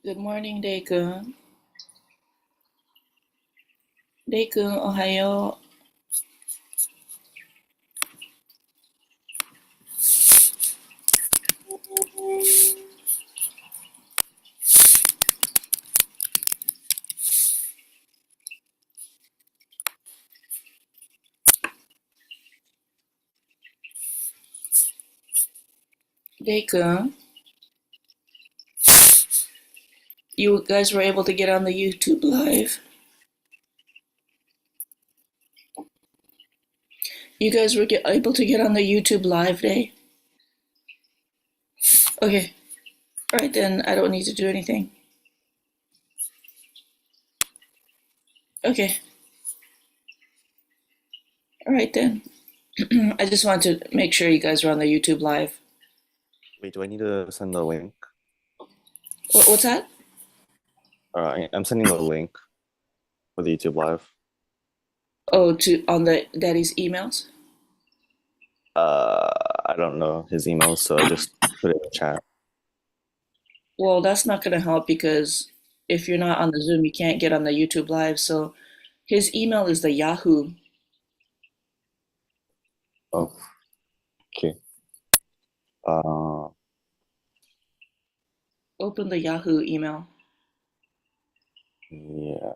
Good morning, Daikun. Daikun, ohayo. Daikun, you guys were able to get on the YouTube live. You guys were able to get on the YouTube live day. Okay. All right, then I don't need to do anything. Okay. All right, then. I just wanted to make sure you guys were on the YouTube live. Wait, do I need to send the link? What's that? All right, I'm sending the link for the YouTube live. Oh, to on the daddy's emails? I don't know his email, so I just put it in the chat. Well, that's not going to help because if you're not on the Zoom, you can't get on the YouTube live. So his email is the Yahoo. Oh, okay. Uh, Open the Yahoo email. yeah.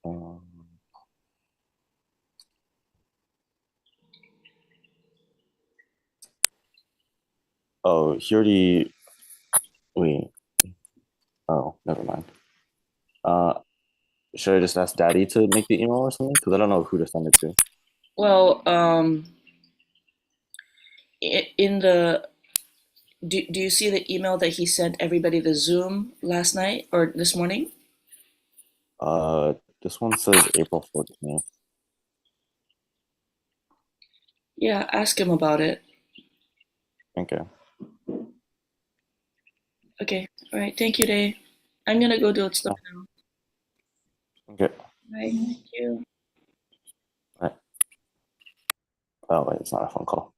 Um, oh, he already. Wait. Oh, never mind. Uh, should I just ask Daddy to make the email or something? Because I don't know who to send it to. Well, in the do you see the email that he sent everybody the Zoom last night or this morning? Uh, this one says April 14th. Yeah, ask him about it. Okay. Okay, all right. Thank you, Day. I'm gonna go do stuff Oh, now. okay. Bye. Thank you. All right. Oh, wait, it's not a phone call.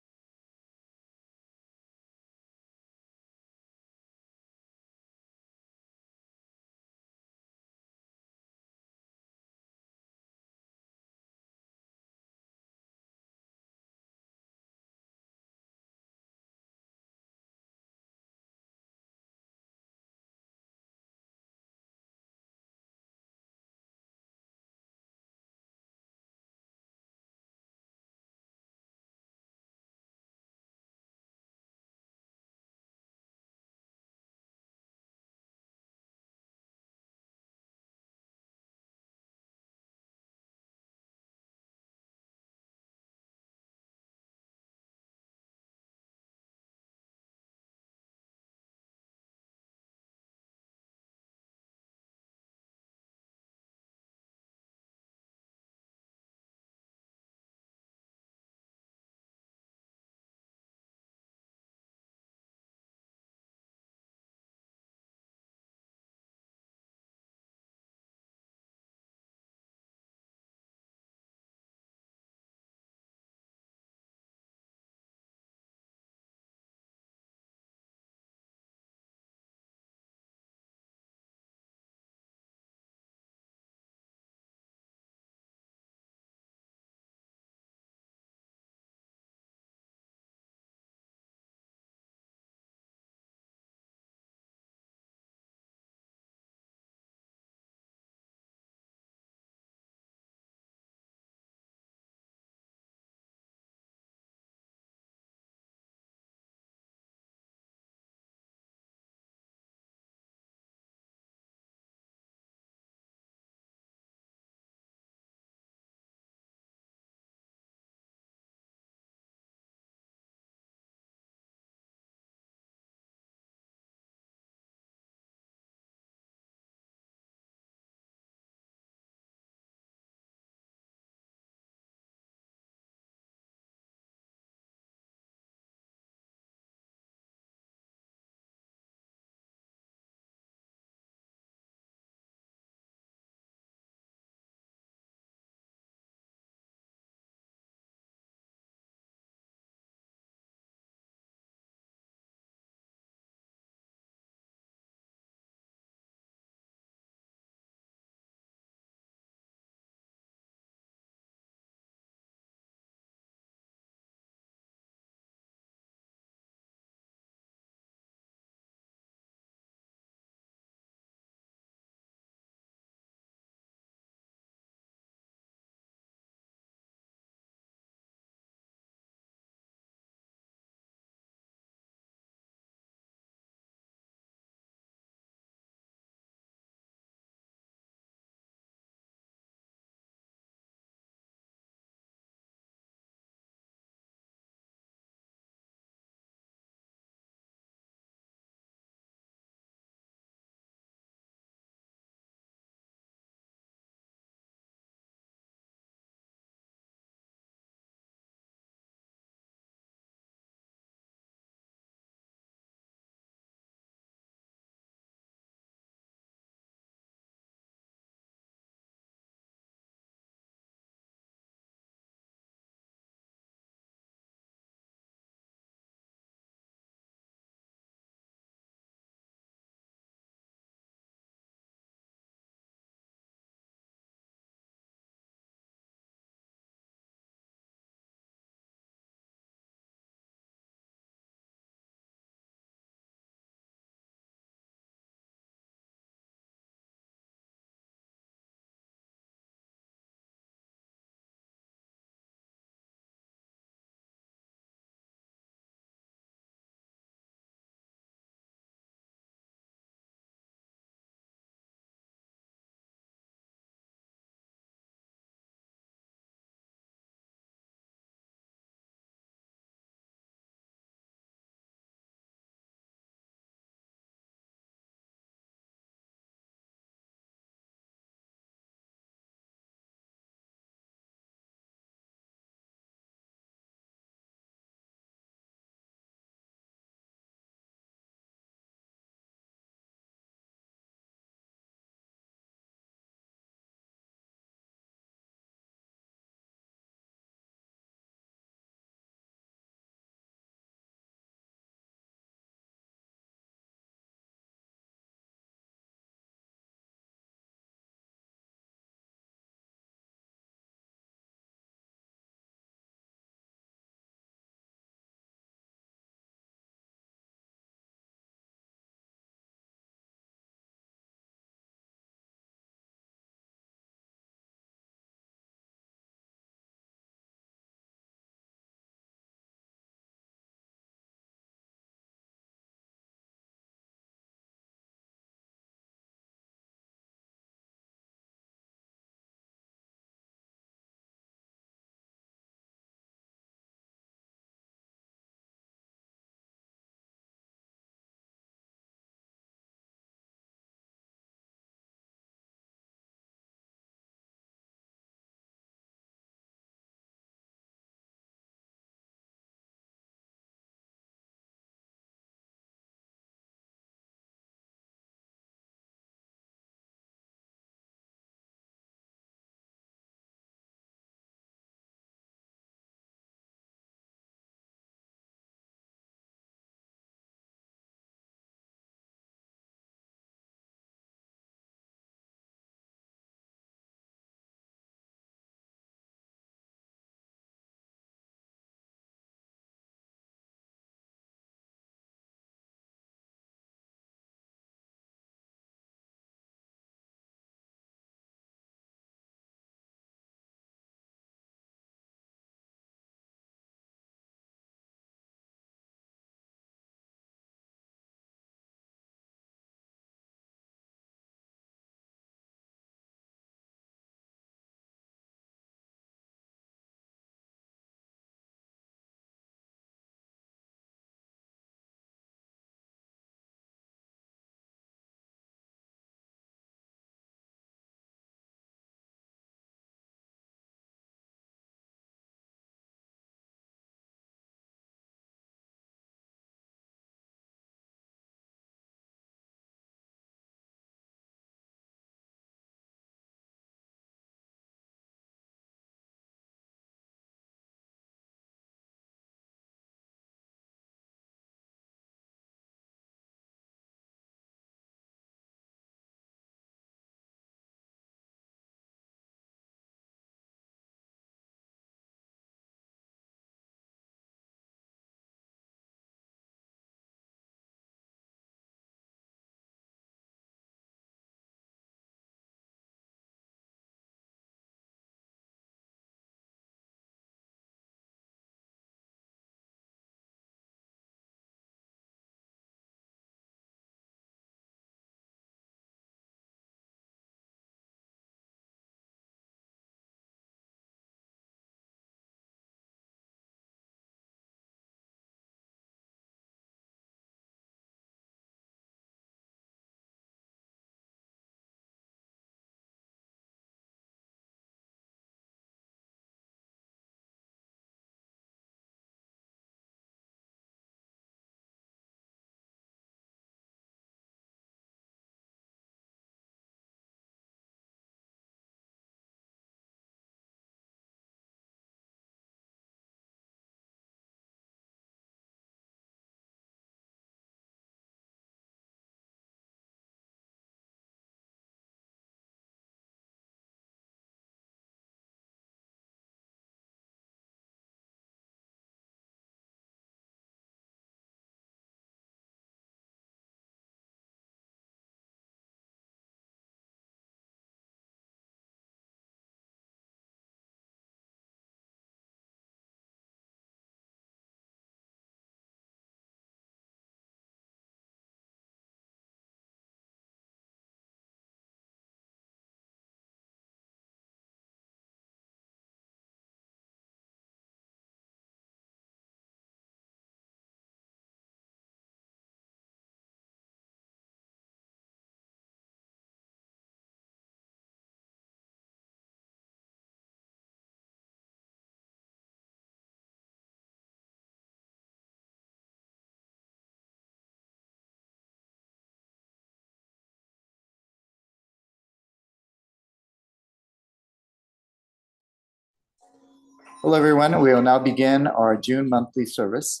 Hello, everyone. We will now begin our June monthly service.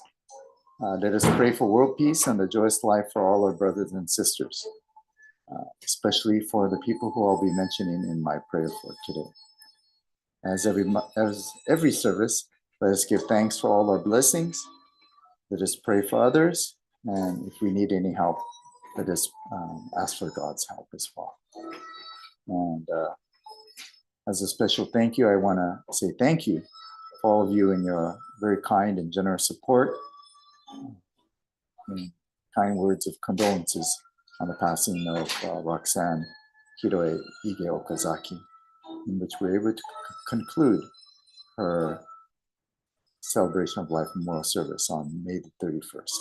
Let us pray for world peace and the joyous life for all our brothers and sisters, especially for the people who I'll be mentioning in my prayer for today. As every service, let us give thanks for all our blessings. Let us pray for others, and if we need any help, let us ask for God's help as well. And as a special thank you, I want to say thank you for all of you and your very kind and generous support and kind words of condolences on the passing of Roxanne Hiroe Ige Okazaki, in which we were able to conclude her celebration of life memorial service on May the 31st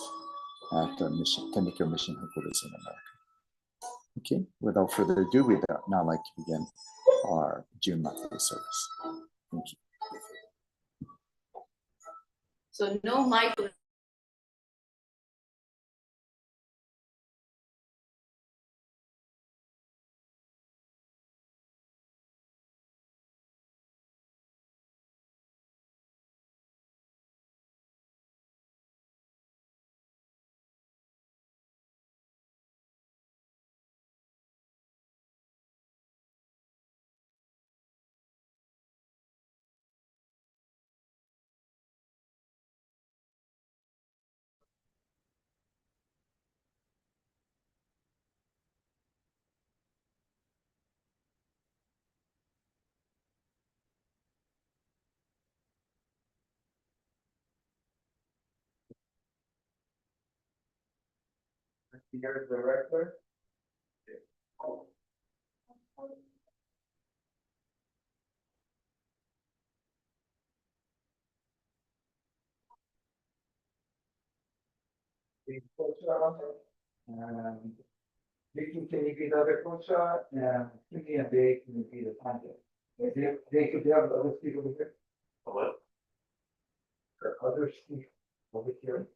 at Tendikyo Mission Headquarters in America. Okay, without further ado, we'd now like to begin our June monthly service. Thank you. So no mic. Senior Director. Vicky, can you be the other coach? And Kimmy and Dave can be the contact. Dave, could you have the other speaker over here? Hello? Or other speaker over here?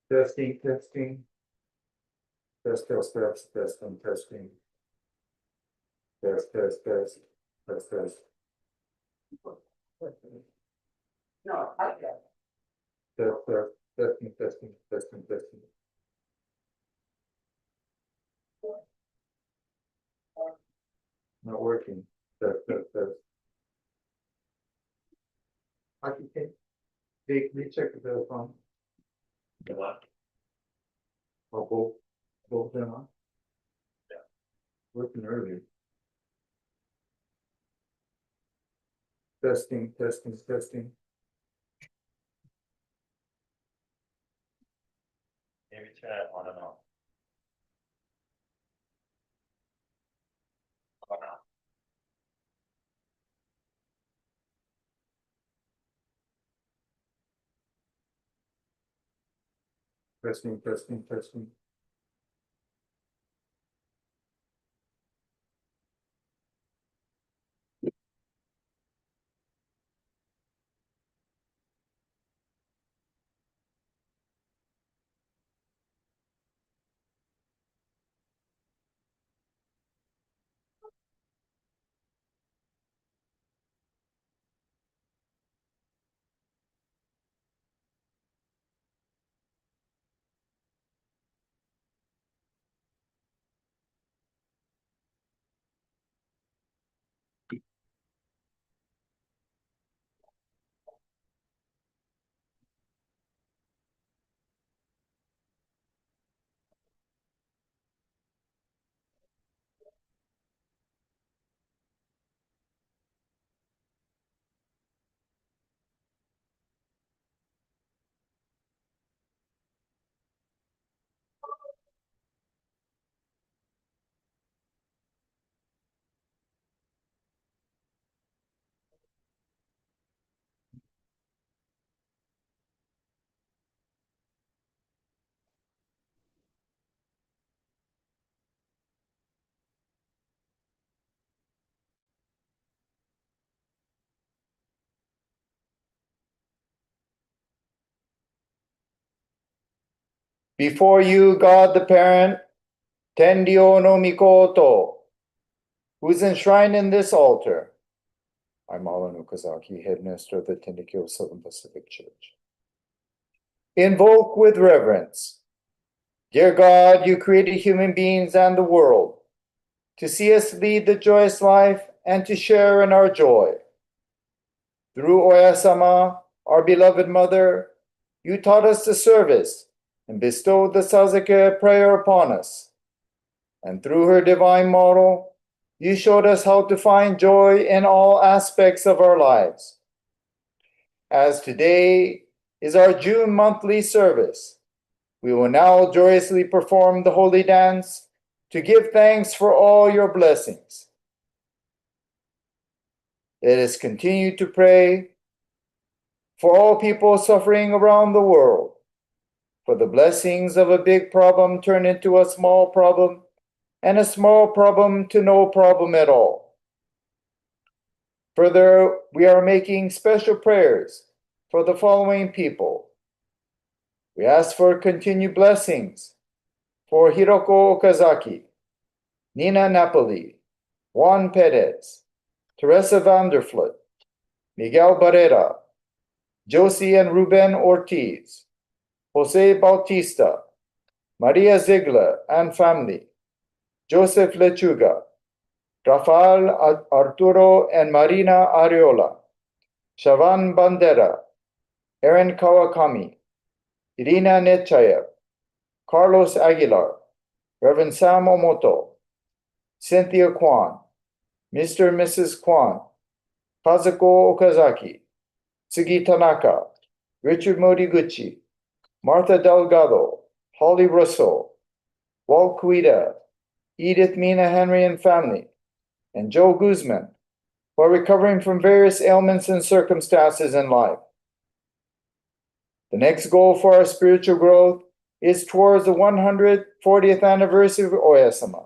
Testing, testing. Test, test, test, testing, testing. Test, test, test, test, test. No, I got it. Test, test, testing, testing, testing, testing. Not working. Test, test, test. I can take. Dave, can you check the telephone? The what? Oh, both them on? Yeah. Working earlier. Testing, testing, testing. Maybe turn it on and off. On and off. Testing, testing, testing. Before you, God the Parent, Tendio no Mikoto, who is enshrined in this altar. I'm Alan Okazaki, head minister of the Tendikyo Southern Pacific Church. Invoke with reverence. Dear God, you created human beings and the world to see us lead the joyous life and to share in our joy. Through Oya-sama, our beloved mother, you taught us the service and bestowed the Sazake prayer upon us. And through her divine model, you showed us how to find joy in all aspects of our lives. As today is our June monthly service, we will now joyously perform the holy dance to give thanks for all your blessings. Let us continue to pray for all people suffering around the world, for the blessings of a big problem turn into a small problem, and a small problem to no problem at all. Further, we are making special prayers for the following people. We ask for continued blessings for Hiroko Okazaki, Nina Napoli, Juan Perez, Teresa Vanderflut, Miguel Barrera, Josie and Ruben Ortiz, Jose Bautista, Maria Ziegler and family, Joseph Lechuga, Rafael Arturo and Marina Ariola, Shavan Bandera, Aaron Kawakami, Irina Nechayev, Carlos Aguilar, Reverend Sam Omoto, Cynthia Kwan, Mr. and Mrs. Kwan, Kazuko Okazaki, Tsugi Tanaka, Richard Moriguchi, Martha Delgado, Holly Russell, Walt Cuida, Edith Mina Henry and family, and Joe Guzman, who are recovering from various ailments and circumstances in life. The next goal for our spiritual growth is towards the 140th anniversary of Oyasama,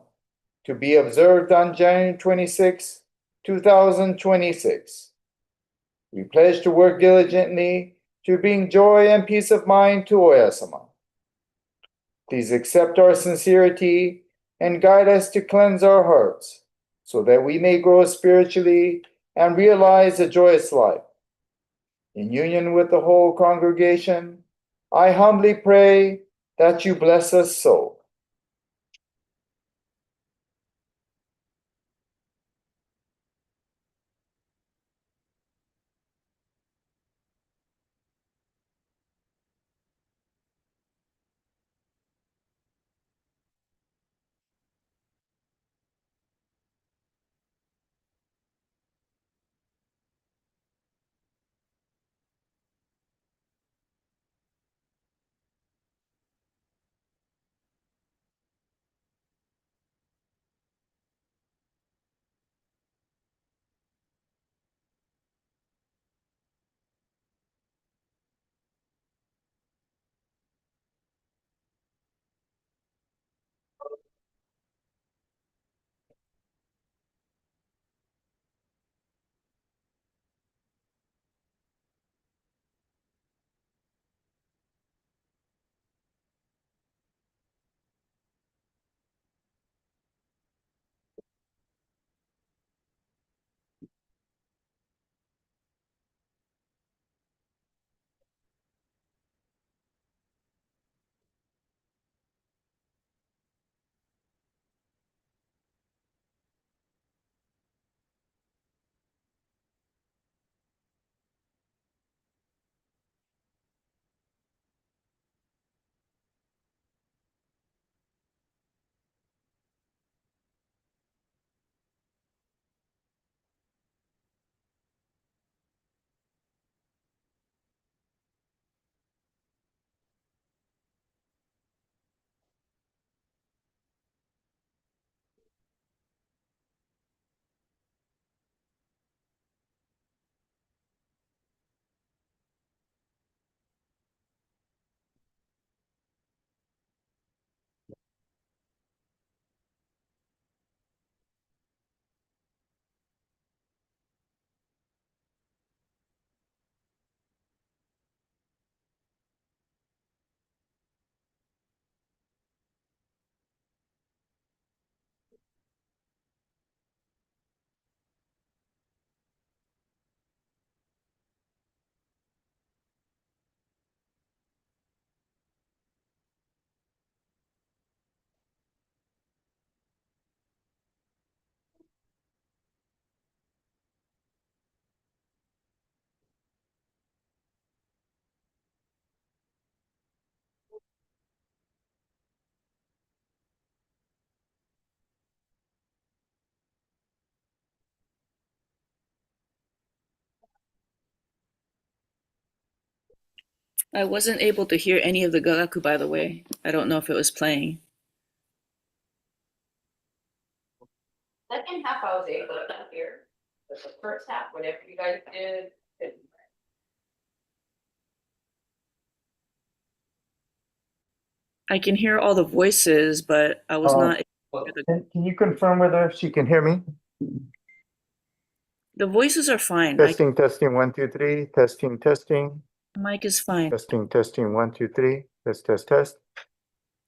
to be observed on January 26, 2026. We pledge to work diligently to bring joy and peace of mind to Oyasama. Please accept our sincerity and guide us to cleanse our hearts, so that we may grow spiritually and realize a joyous life. In union with the whole congregation, I humbly pray that you bless us so. I wasn't able to hear any of the Gagaku, by the way. I don't know if it was playing. Second half I was able to hear, but the first half, whatever you guys did, couldn't. I can hear all the voices, but I was not able to hear Can you confirm whether she can hear me? the voices are fine. Testing, testing, 1, 2, 3. Testing, testing. The mic is fine. Testing, testing, 1, 2, 3. Test, test, test.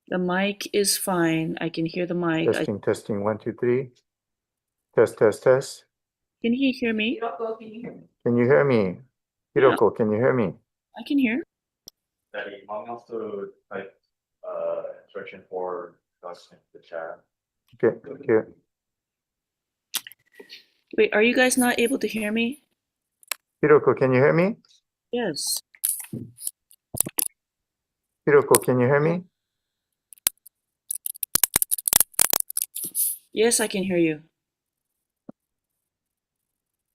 The mic is fine. I can hear the mic. Testing, testing, 1, 2, 3. Test, test, test. Can he hear me? Hiroko, can you hear me? Can you hear me? Yeah. Hiroko, can you hear me? I can hear. Daddy, mom also type instruction for us in the chat. Okay, okay. Wait, are you guys not able to hear me? Hiroko, can you hear me? Yes. Hiroko, can you hear me? Yes, I can hear you.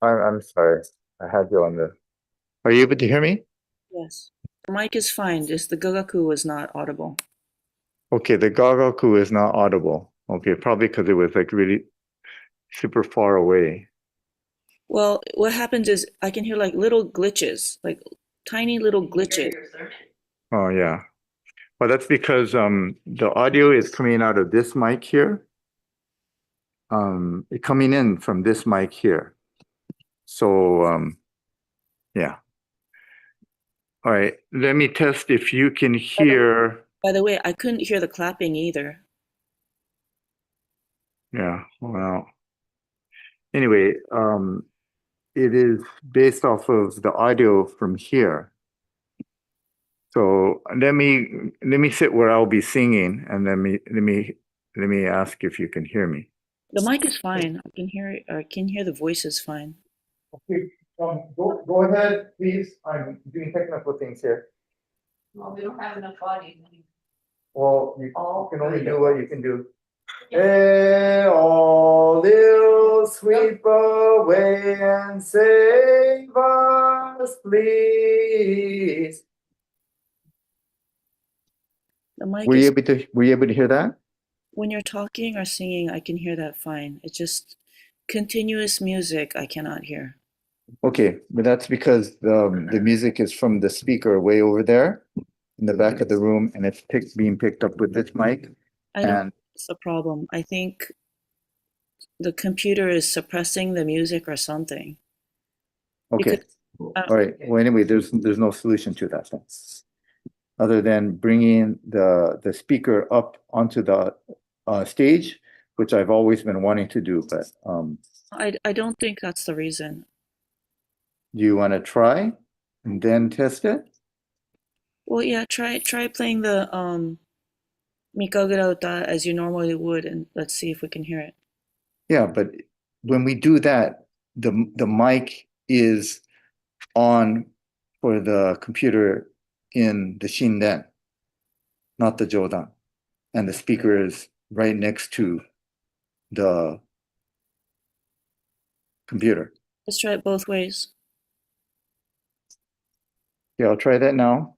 I'm sorry. I had you on the. Are you able to hear me? Yes. The mic is fine. Just the Gagaku was not audible. Okay, the Gagaku is not audible. Okay, probably because it was like really super far away. Well, what happens is I can hear like little glitches, like tiny little glitches. Your sermon. Oh yeah. Well, that's because the audio is coming out of this mic here. Coming in from this mic here. So yeah. All right. Let me test if you can hear. By the way, I couldn't hear the clapping either. Yeah. Well. Anyway, it is based off of the audio from here. So let me sit where I'll be singing, and let me ask if you can hear me. The mic is fine. I can hear the voices fine. Okay, go ahead, please. I'm doing technical things here. Well, we don't have enough audio. Well, you can only do what you can do. Yeah. Hey, all will sweep away and save us, please. The mic Were you is, able to hear that? when you're talking or singing, I can hear that fine. It's just continuous music I cannot hear. Okay, but that's because the music is from the speaker way over there in the back of the room, and it's being picked up with this mic. I don't And think it's the problem. I think the computer is suppressing the music or something. okay, Because, all right. Well, anyway, there's no solution to that then, other than bringing the speaker up onto the stage, which I've always been wanting to do. But I don't think that's the reason. do you want to try and then test it? Well, yeah, try playing the Mikagura Uta as you normally would, and let's see if we can hear it. Yeah, but when we do that, the mic is on for the computer in the Shinden, not the Jodan. And the speaker is right next to the computer. Let's try it both ways. Yeah, I'll try that now.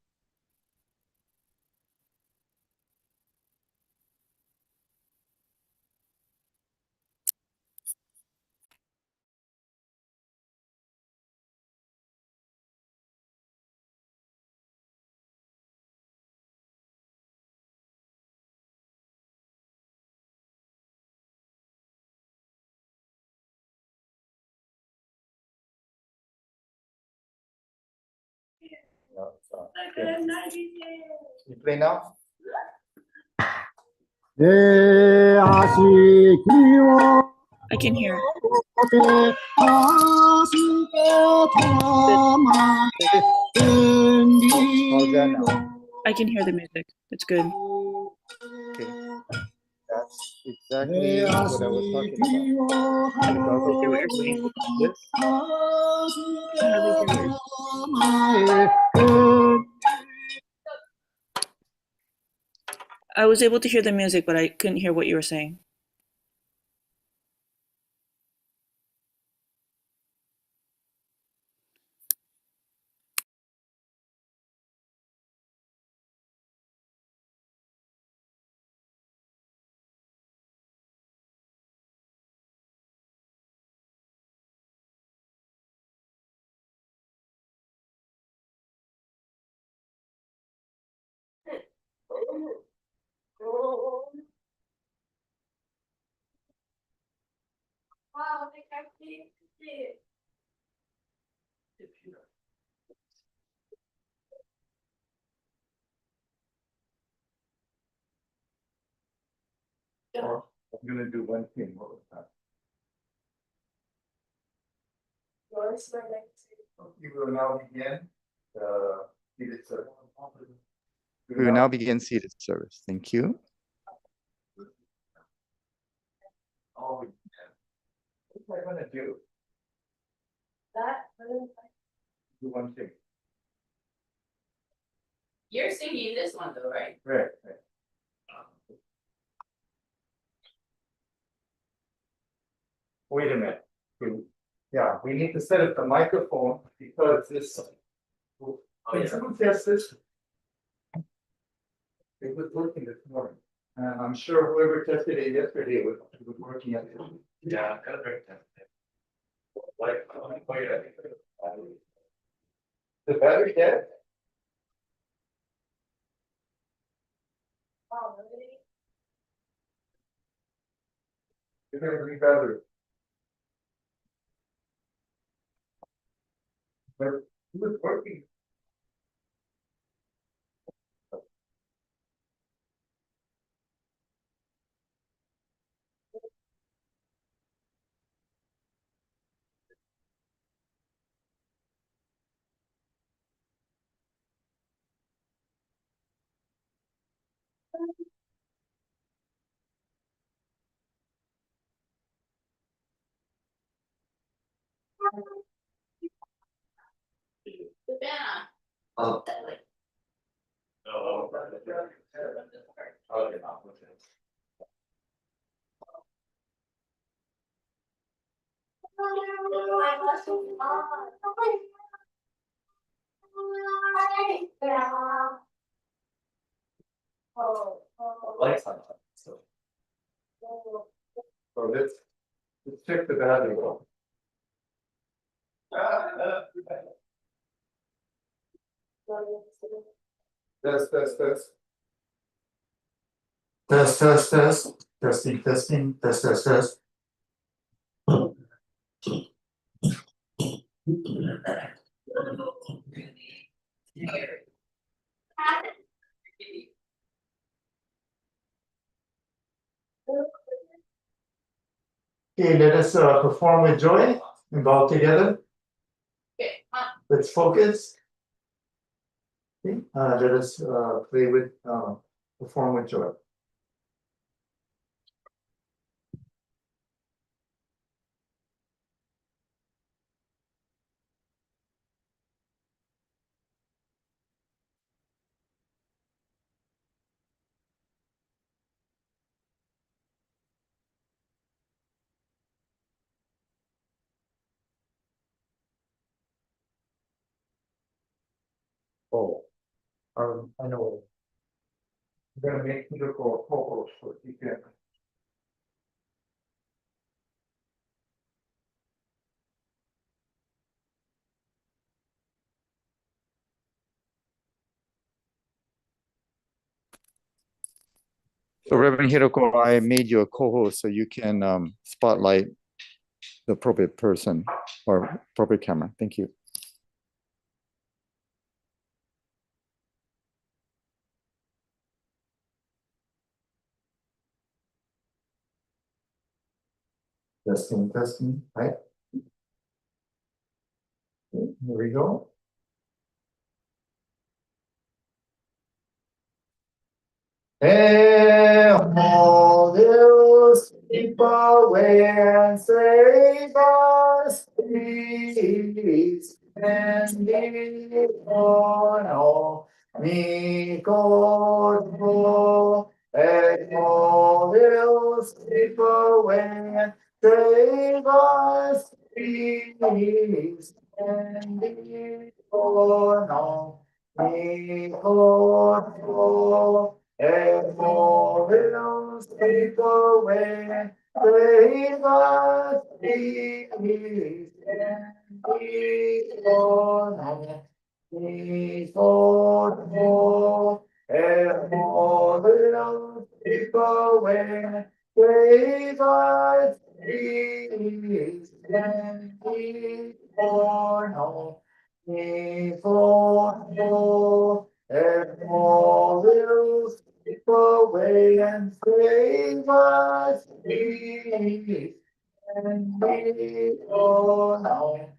No, it's not. You play now? I can hear. How's that now? I can hear the music. It's good. Okay. That's exactly what I was talking about. I can hear what you're saying. This? I can hardly hear you. I was able to hear the music, but I couldn't hear what you were saying. Or I'm gonna do one thing. What was that? We will now begin the seated service. We will now begin seated service. Thank you. Oh, yeah. What am I gonna do? Do one thing. You're singing this one though, right? Right. Wait a minute. Yeah, we need to set up the microphone because this. Can someone test this? It was working this morning, and I'm sure whoever tested it yesterday was working at it. Yeah, kind of very tempting. Like, wait, The battery dead? You're gonna re-battery. But it was working. Savannah. Oh. That way. Oh. Okay. Lights on. So. So let's check the battery. Test. Testing. Test. Okay, let us perform with joy and bow together. Okay, Let's focus. Okay, let us play with perform with joy. Oh, I know. I'm gonna make you go co-host for you can. So Reverend Hiroko, I made you a co-host so you can spotlight the appropriate person or appropriate camera. Thank you. Testing, right? Okay, here we go. All those people when save us, please, and leave on all me God, and all those people when save us, please, and leave on all me God. And all those people when save us, please, and we on please, Lord, and all those people when save us, please, and we for no, we for no, and all will slip away and save us, we and we for no,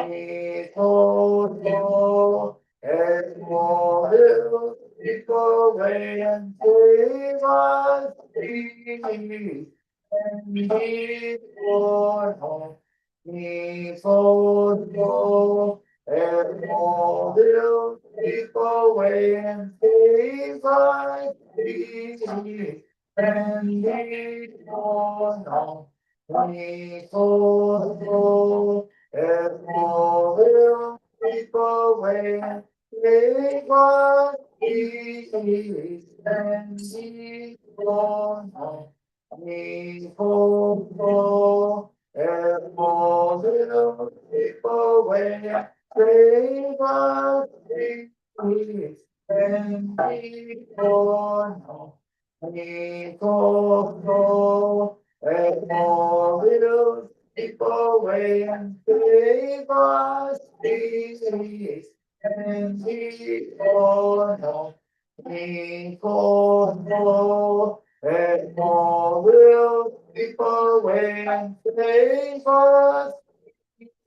we for no, and all will slip away and save us, we and for home, me for go, and all will keep away and save us, and me for home, me for go, and all will keep away and save us, and me for home. Me for and all will keep away, save us, please, and me for no, me for and all will keep away and save us, please, and me for no, me for and all will keep away and save us,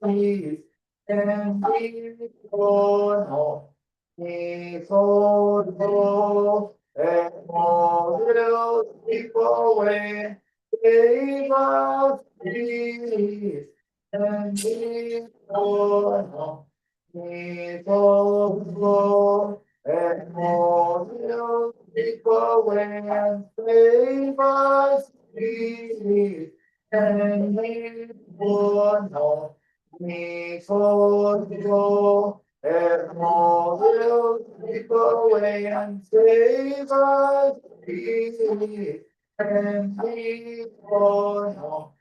please, and we for no, we for no, and all will keep away, save us, please, and we for no, we for no, and all will keep away and save us, please, and we for no. Me for go, and all will keep away and save us, please, and me for no.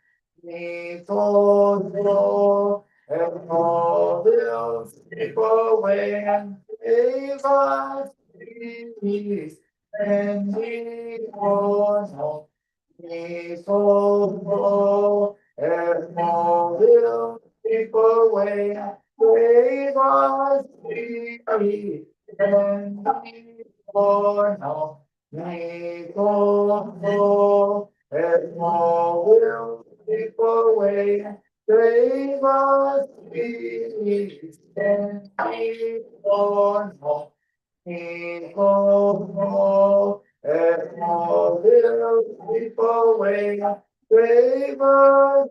Me for go, and all will keep away and save us, please, and me for no. Me for go, and all will keep away, save us, please, and we for no, me for no, and all will keep away, save us, please, and we for no, me for no, and all will keep away, save us,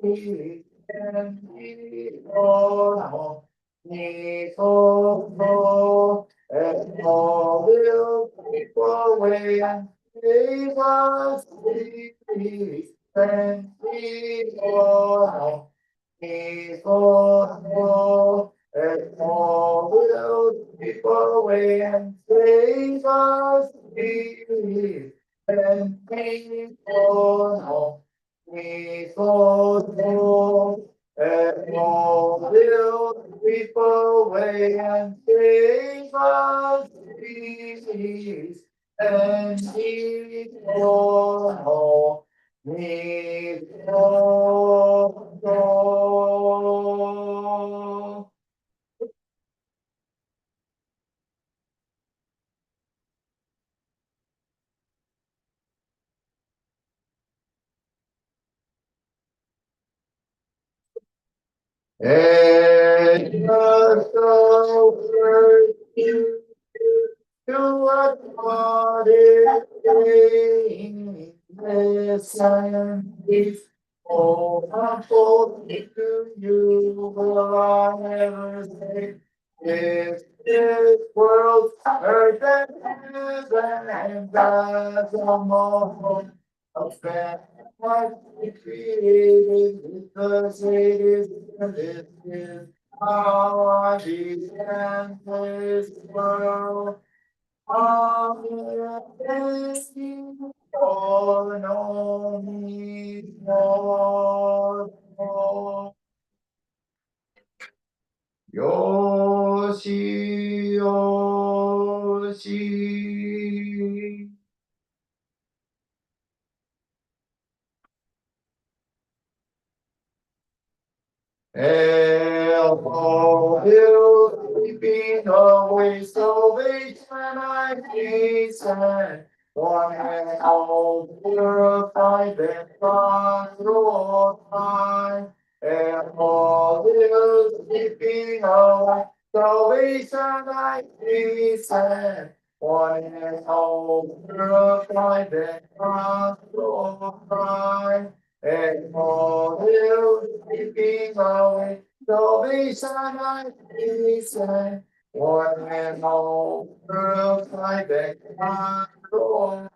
please, and we for me for and all will keep away and save us, please, and we for me for and all will keep away and save us, please, and we for me for and all will sweep away and save us, please, and he for all me for and so you to what God is saying, listen, if all unfold to you will I never say, if this world earth and heaven and God's almost offend what He created because it is this is how I began this world. Oh, no, me, no, Yoshi, Yoshi. Hail, all hills, sweeping away salvation, I hasten. One and all purified and glorified. And all hills, sweeping away salvation, I hasten. One and all purified and glorified. And all hills, sweeping away salvation, I hasten. One and all purified and glorified.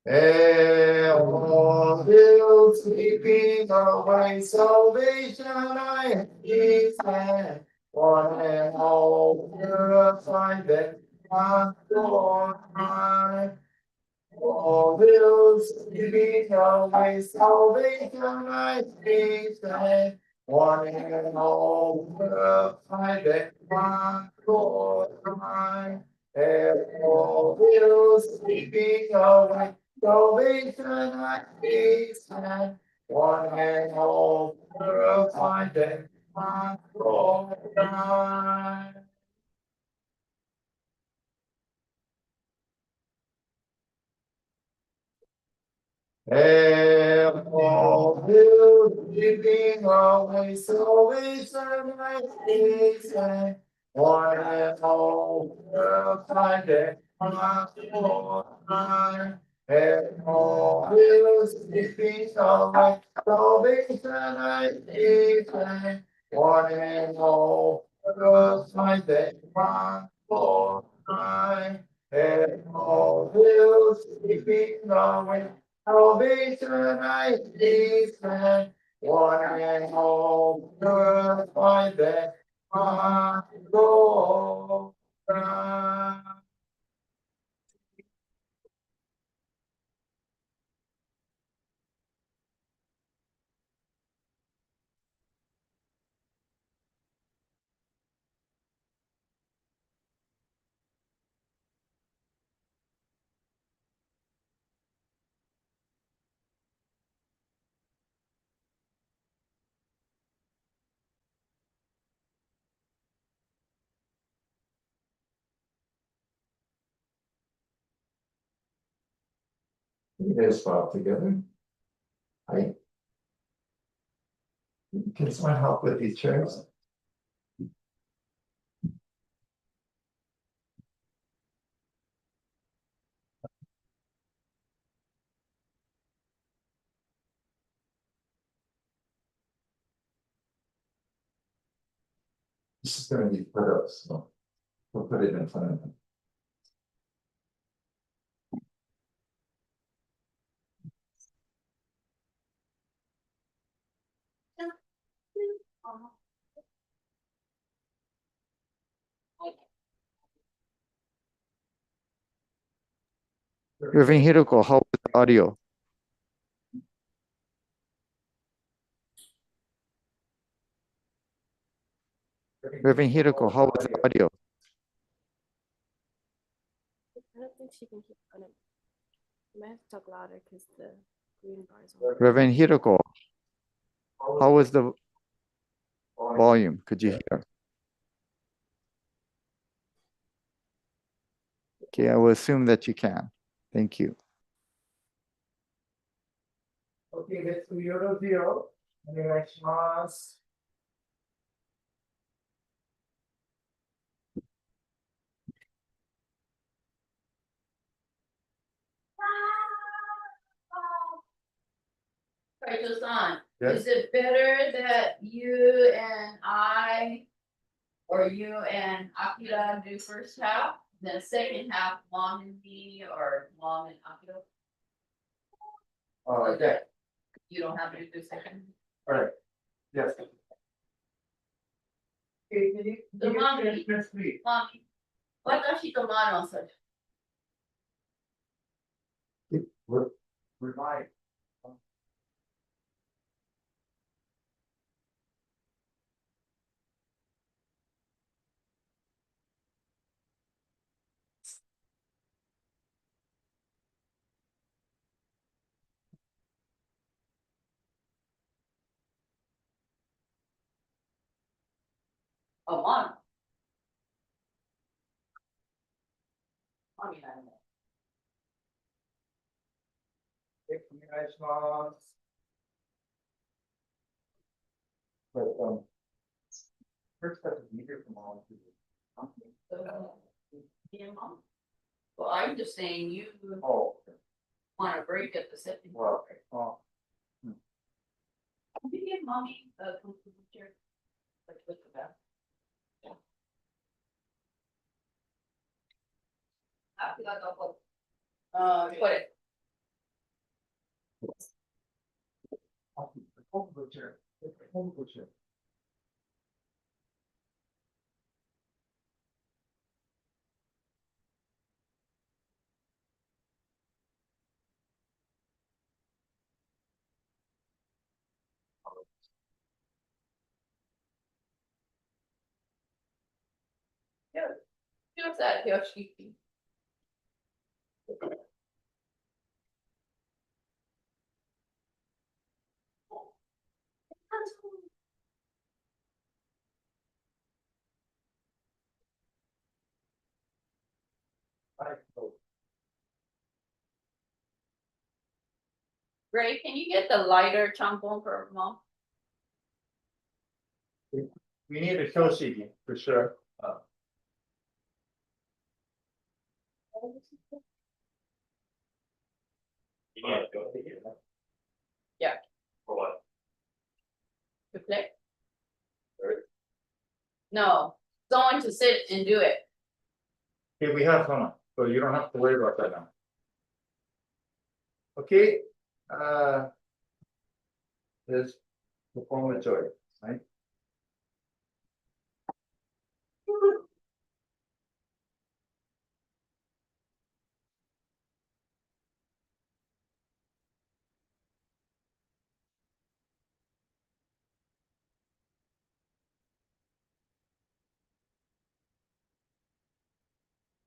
And all hills, sweeping away salvation, I hasten. One and all purified and glorified. All hills, sweeping away salvation, I hasten. One and all purified and glorified. And all hills, sweeping away salvation, I hasten. One and all purified and glorified. And all hills, sweeping away salvation, I hasten. One and all purified and glorified. And all hills, sweeping away salvation, I hasten. One and all purified and glorified. And all hills, sweeping away salvation, I hasten. One and all purified that my Lord. You guys fought together. Can someone help with these chairs? This is gonna be put up, so we'll put it in front of them. Reverend Hiroko, how was the audio? Reverend Hiroko, how was the audio? I don't think she can keep on it. You might have to talk louder because the green bar is on. Reverend Hiroko, how was the volume? Could you hear? Okay, I will assume that you can. Thank you. Okay, let's do Euro 0. お願いします。Kaito-san, Yes. is it better that you and I, or you and Akira do first half, then second half, Mom and me, or Mom and Akira? Like that. You don't have to do second. All right. Yes. Okay, can you? The mommy. Yes, please. Mommy, watashi to Mano said. Remind. A month. I mean, I don't know. But first step is easier from all to So, be a month. Well, I'm just saying you Oh, want a break at the second. well, Can you give mommy a computer? Like with the back. I feel like I'll put it. What's that, Yoshi? Ray, can you get the lighter champon for mom? we need a Toshigi for sure. You need to go to it. Yeah. For what? To play? No, someone to sit and do it. Okay, we have someone, so you don't have to worry about that now. Okay, this perform with joy, right?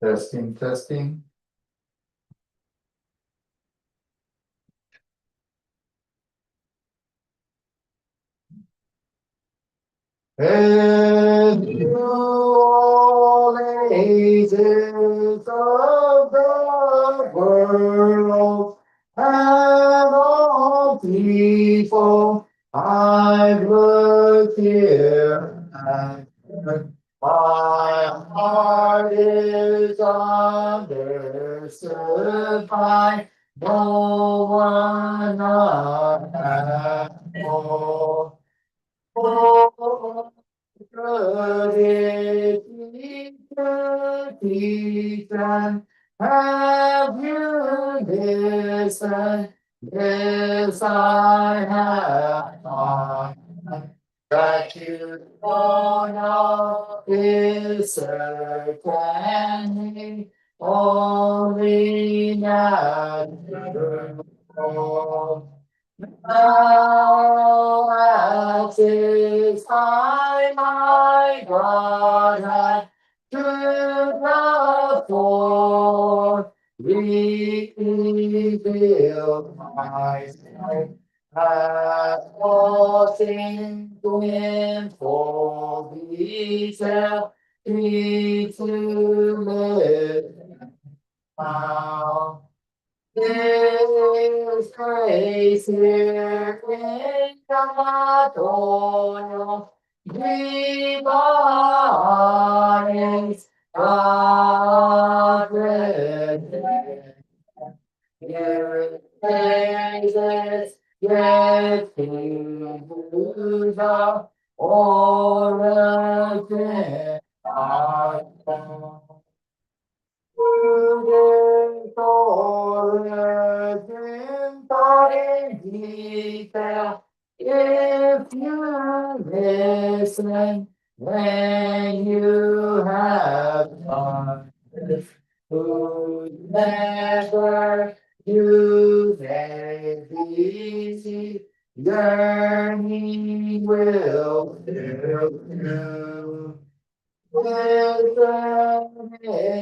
Testing, testing. And you all ages of the world and all people, I've looked here and my heart is understood by no one I have known. Oh, good is the teacher, have you listened? Yes, I have thought that you don't know is certainly only natural. Now at this time, my God, I should not for reveal myself as causing to him for himself, he to live now. His grace here in the divine God here praises yet to the origin of if you listen when you have done, who never you may be, yearning will fill you.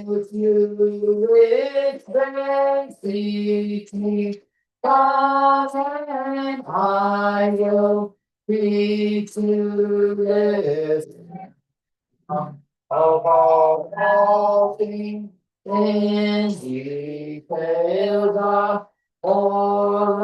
With you, with thanks seek me, God, and I will be to listen. of all things in detail the all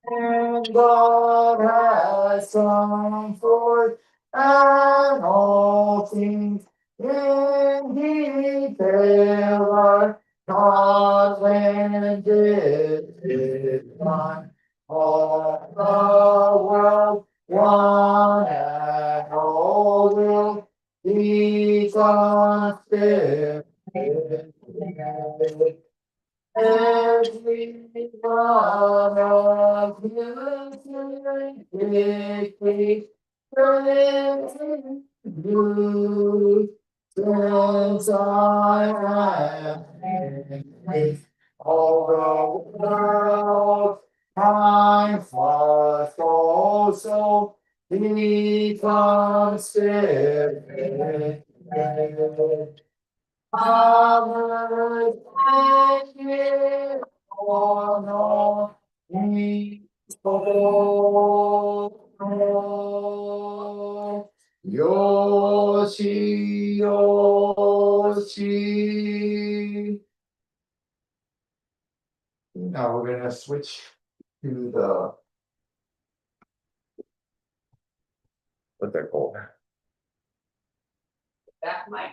and God has come forth and all things in detail are not landed on all the world, one and all will be constant. Every one of you quickly praising you since I am with all the world time fast also be constant. Father, thank you for no Yoshi, Yoshi. Now we're gonna switch to the what they're called. Back mic.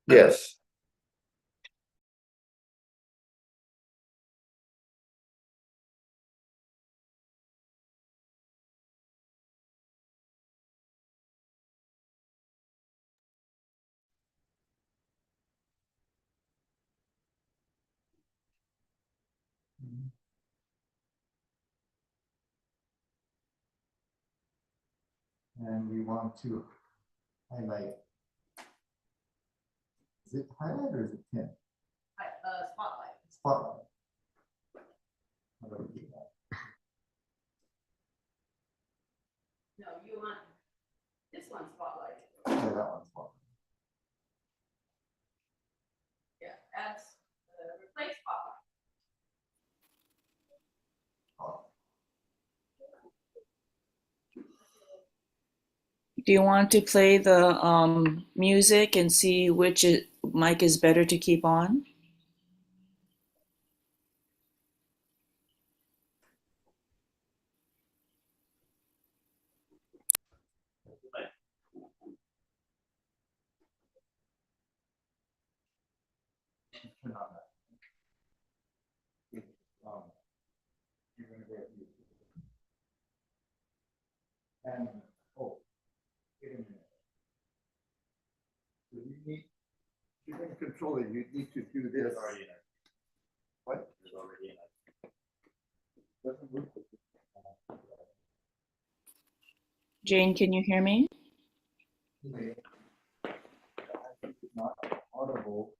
Yes. And we want to highlight. Is it highlight or is it tint? Spotlight. Spotlight. How do we do that? No, you want this one spotlight. Yeah, that one's spotlight. Yeah, that's replace spotlight. Do you want to play the music and see which mic is better to keep on? Turn on that. You're gonna get you. And oh, wait a minute. So you need, you're gonna control it, you need to do this. Already in it. What? There's already in it. Doesn't move. Jane, can you hear me? Anyway, I think it's not audible.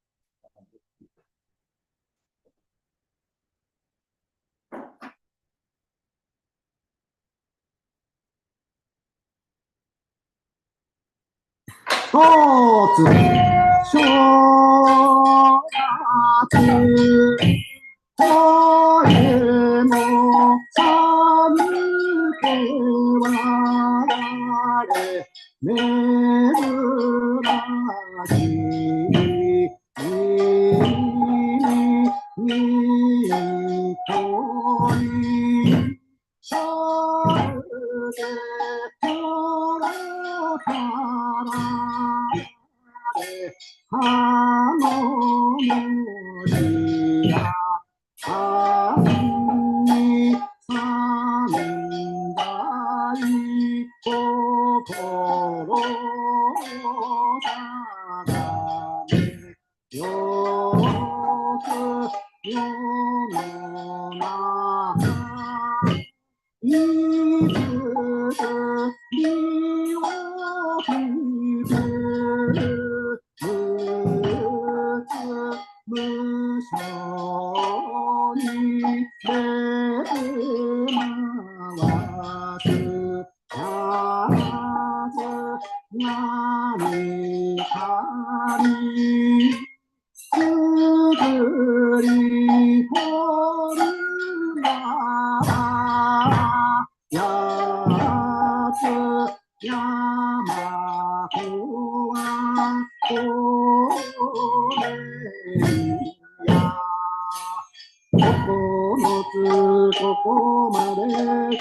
こまで来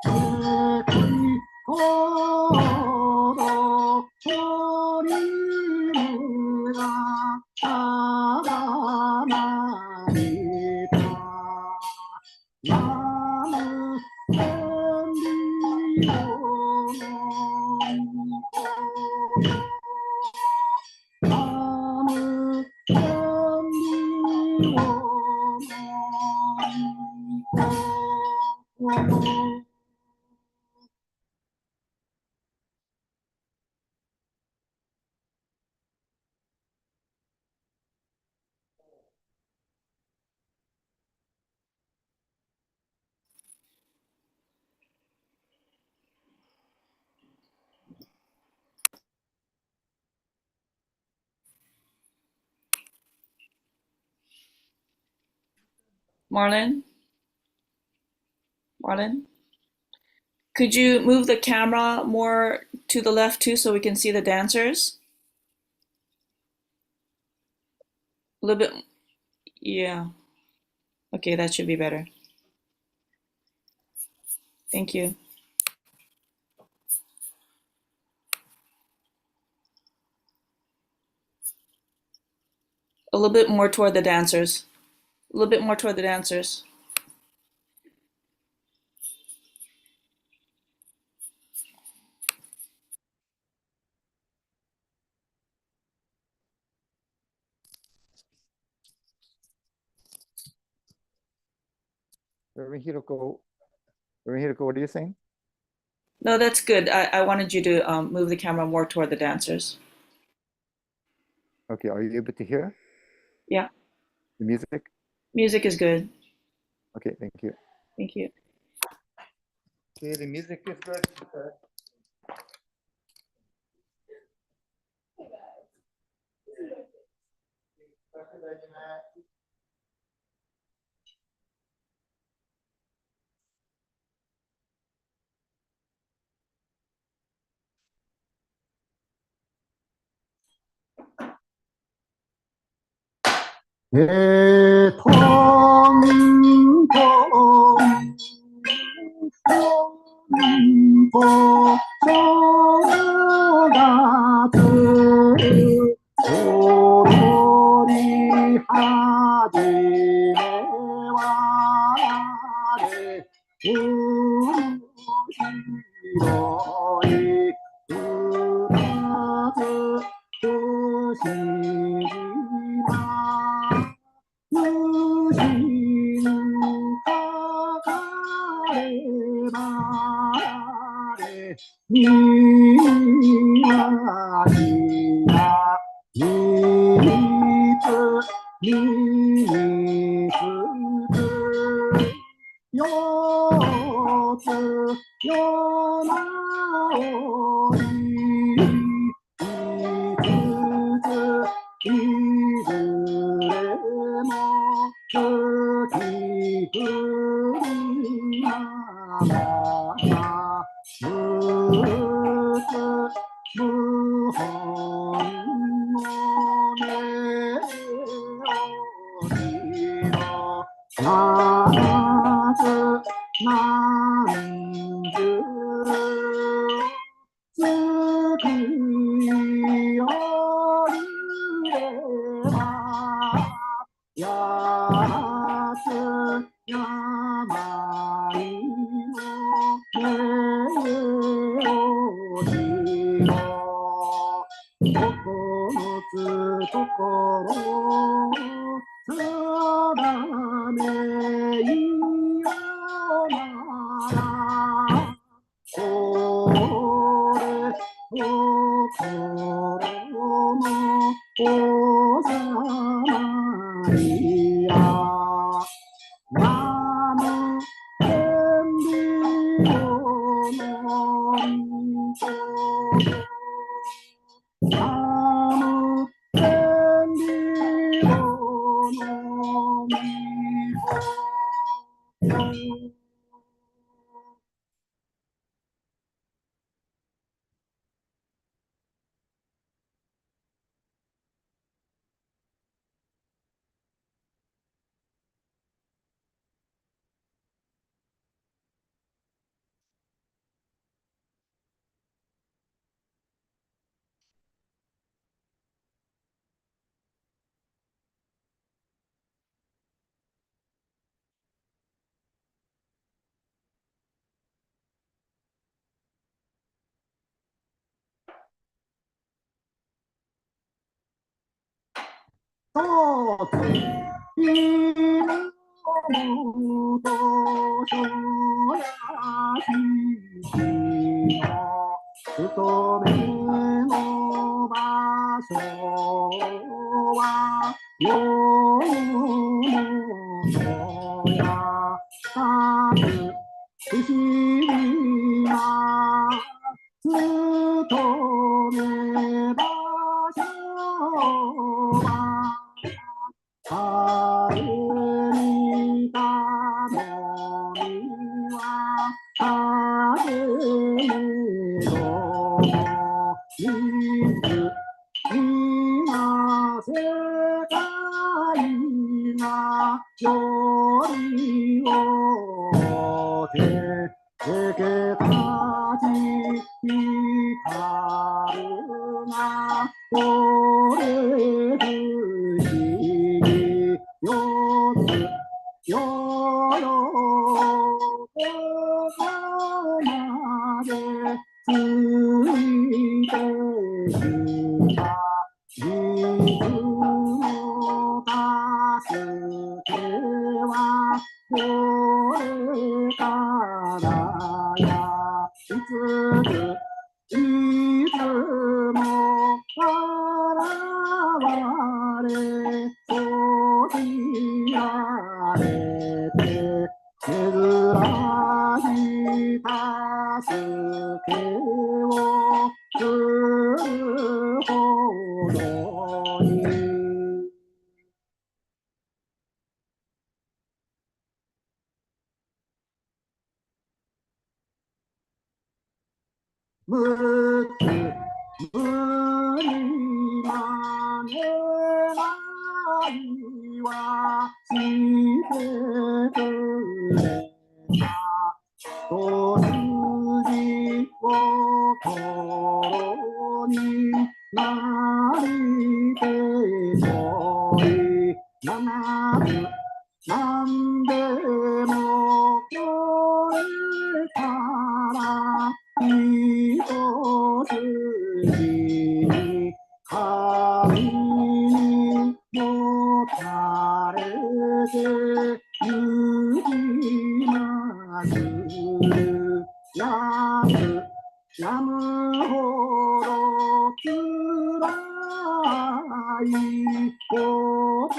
てほど鳥がただなりたナム天理をナム天理をMarlon? Marlon? Could you move the camera more to the left too so we can see the dancers? A little bit, yeah. Okay, that should be better. Thank you. A little bit more toward the dancers. A little bit more toward the dancers. Reverend Hiroko, what are you saying? No, that's good. I wanted you to move the camera more toward the dancers. Okay, are you able to hear Yeah, the music? music is good. Okay, thank you. Thank you. Okay, the music is good. とついのむとしょやしきの勤めの場所は世のもやたつ不思議な勤め場所は帰りたのには風めども水今世界がよりをて世界たち光るがこれ不思議よつよよこまでついてきた水の助けはこれからやいつも現れそびられて珍し助けをするほどにむつむりまねないはしてくれたとすじをとになりてこいななずなんでもこれから一筋に神にもたれてゆきまするやつやむほどつらいこと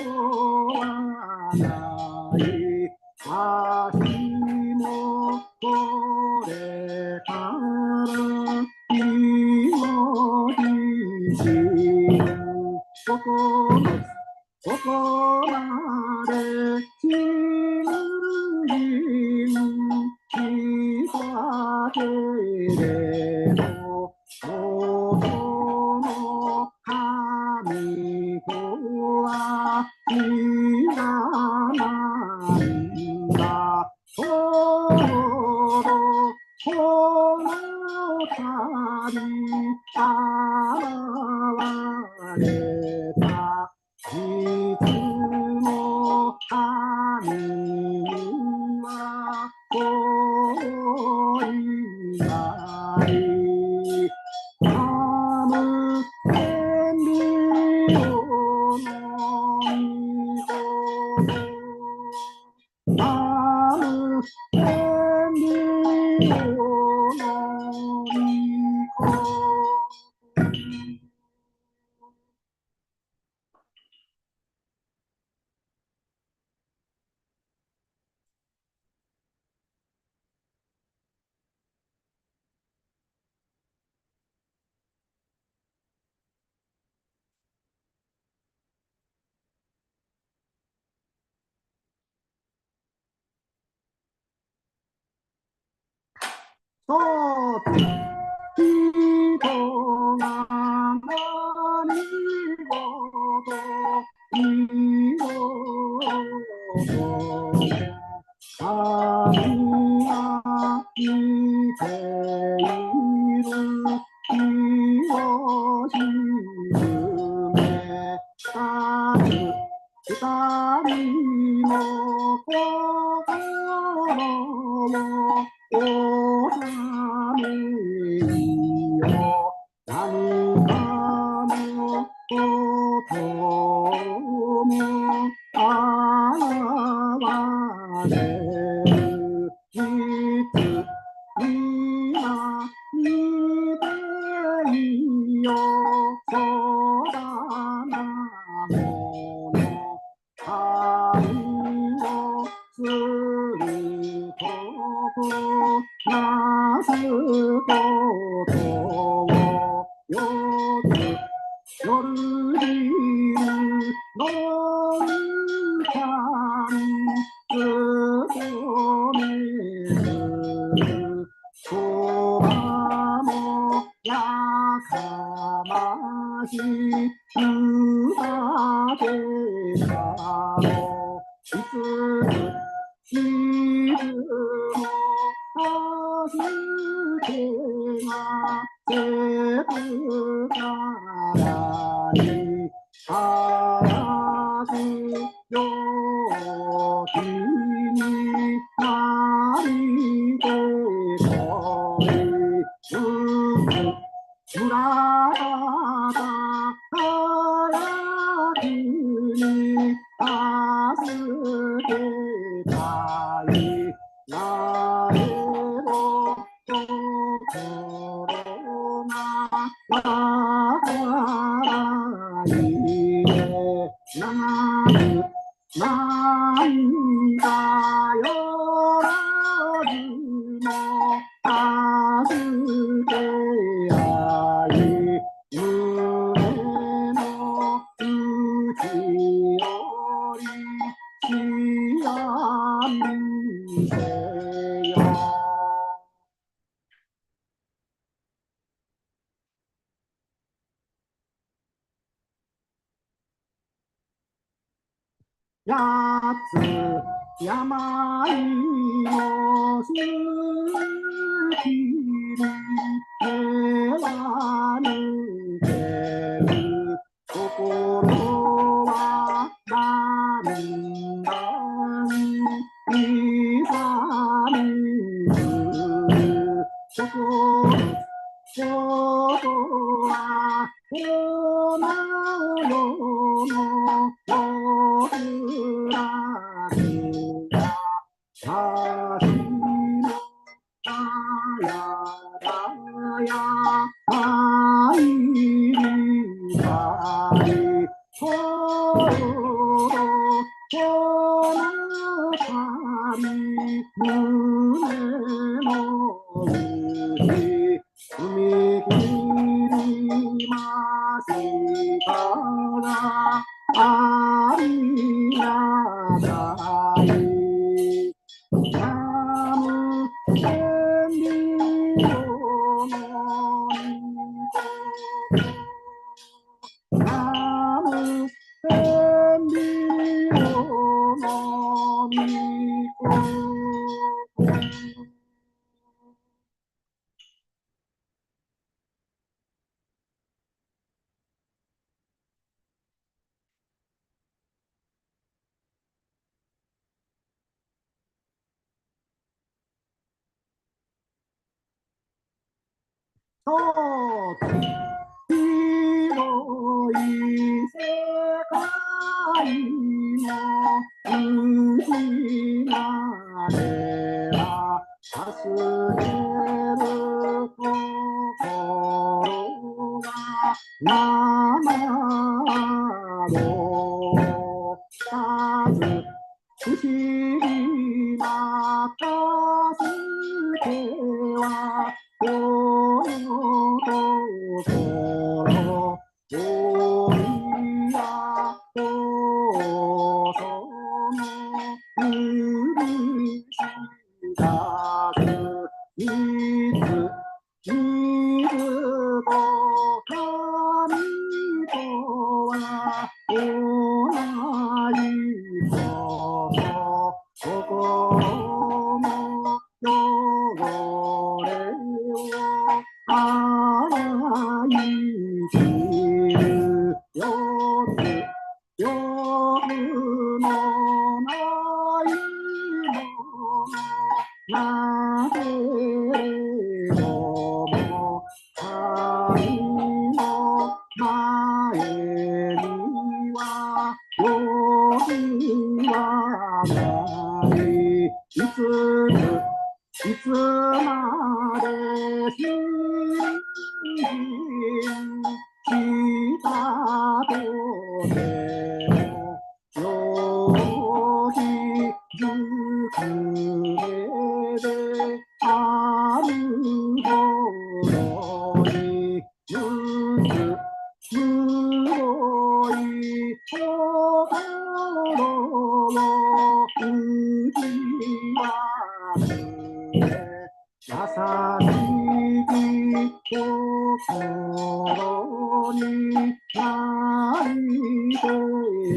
はない私もこれから命知るここまで信じたけれど元の神とは知らないんだこの旅現れたいつも神には恋がい寒天理を飲みほど寒天理を飲みほど一つ人が何事いよ神が見ている気を沈め二人の心をおさめよ何かのこと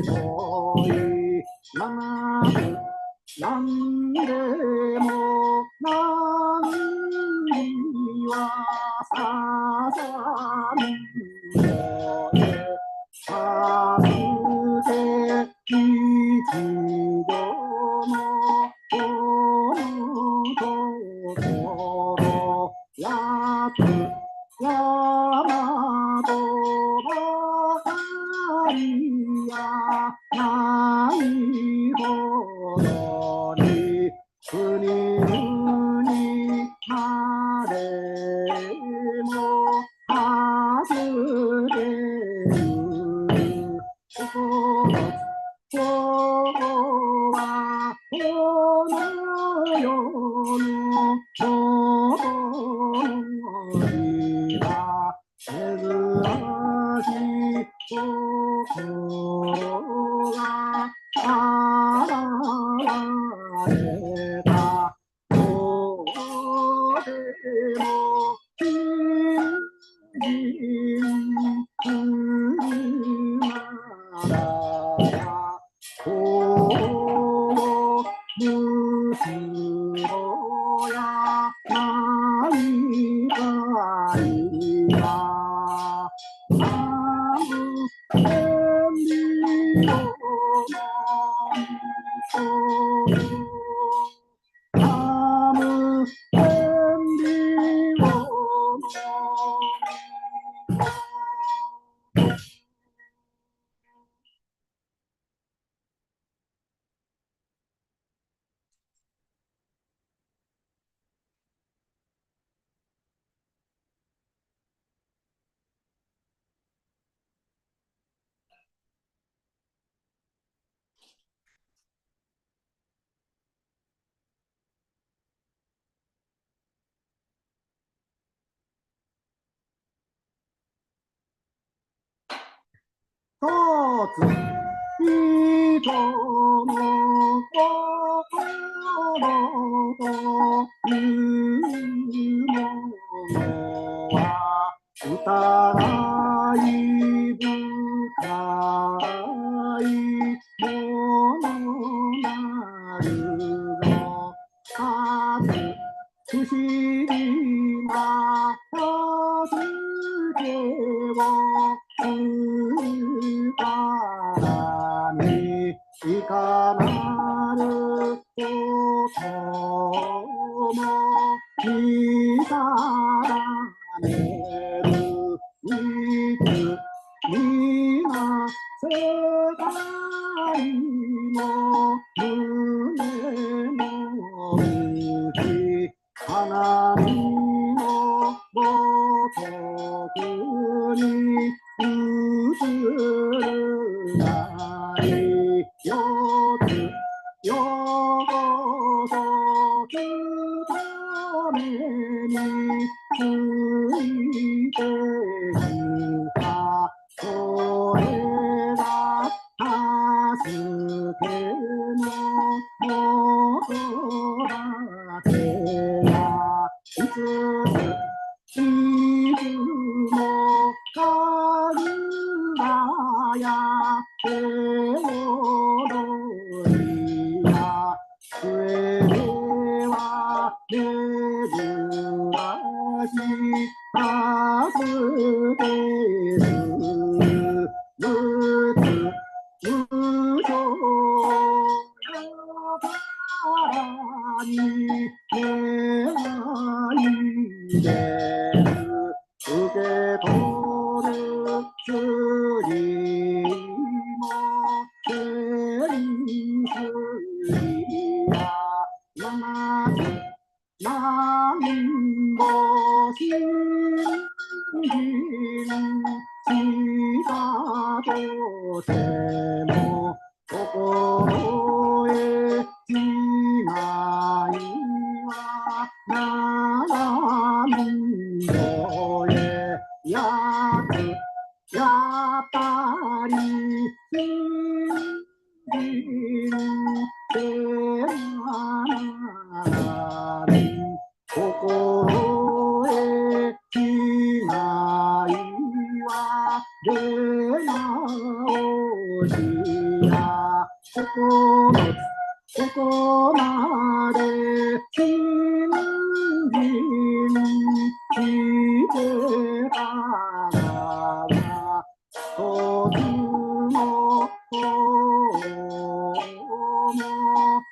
遠いなんでも何にはささみのえさすて一度のこのところやつ山とばかりやないほどに国々までも外れるここはこの世のものには珍しいところが現れたとても信じながらこうむすろやないかいが寒天理を寒天理を一つ人の心というものは疑い深いものなるの不思議な助けをからにいかなることもいたらめるいつみな世界の胸の内花見のごとくに映るないよつよこそためについてきたそれが助けのもとだけやいついつもかぐらや手踊りや上では珍しい助けす無常やからに願い出る受け取る薬もセリフや七つ何も信じしたとても心へしないはならぬのへやっぱり信じるではならぬ心へしないは出直しここまで信じてたらばとつも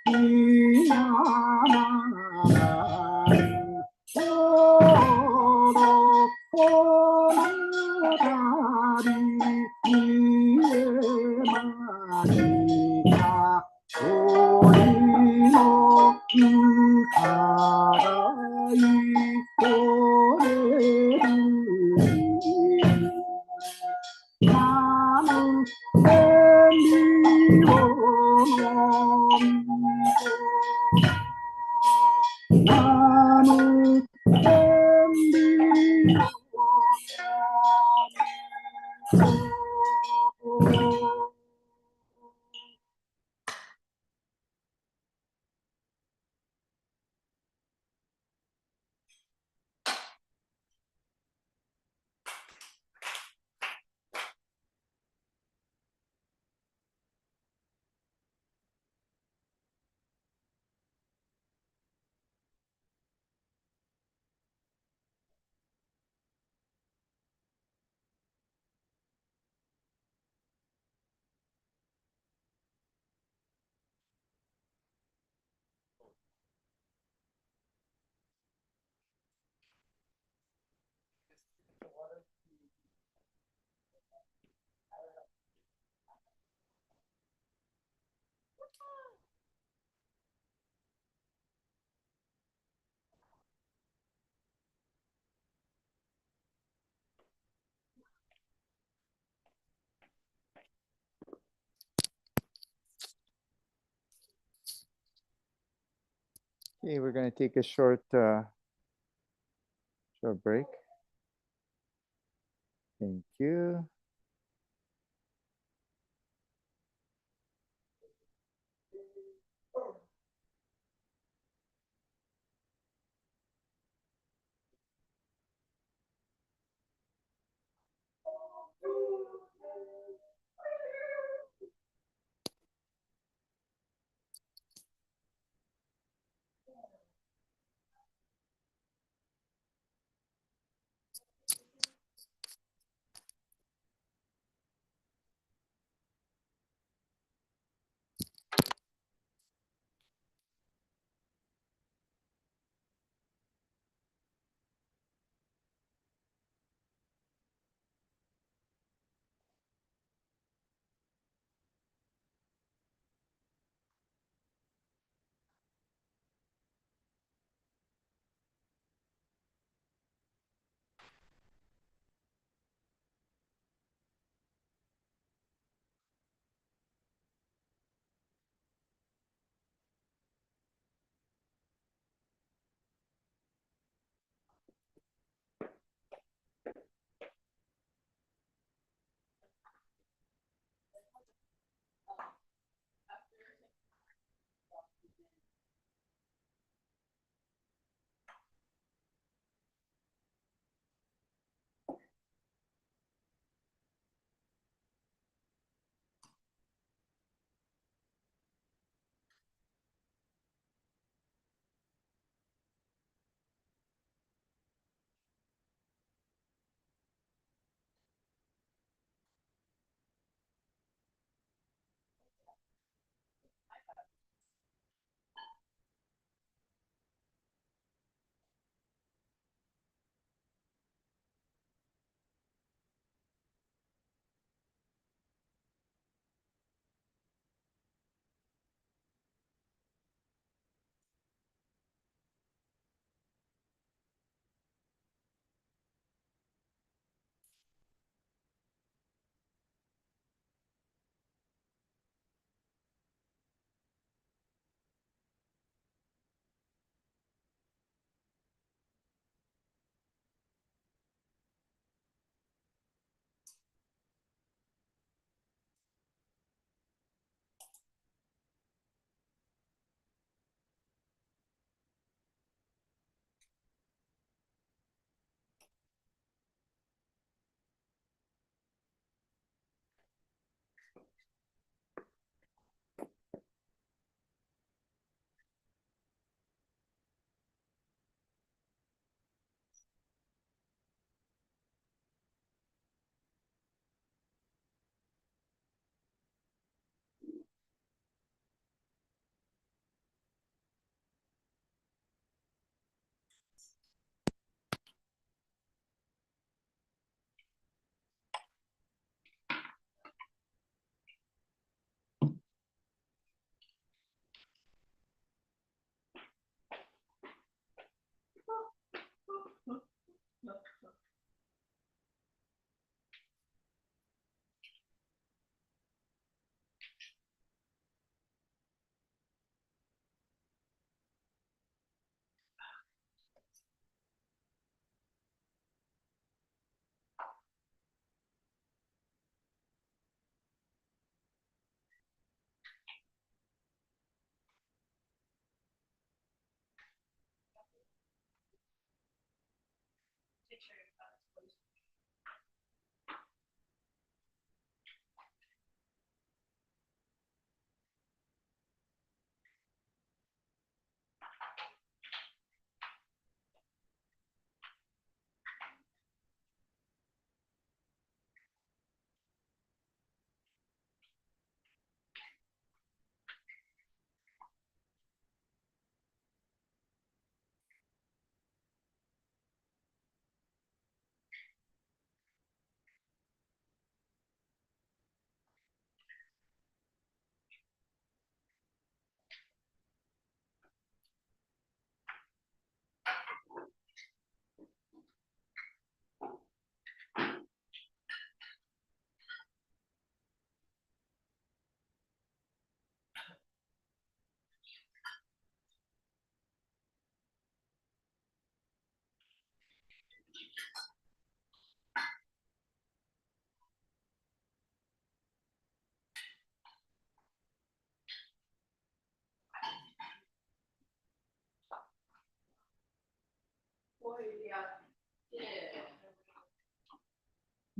見やまないちょうどこの度見えました鳥のからいこれるナム天理をナム天理をOkay, we're going to take a short break. Thank you.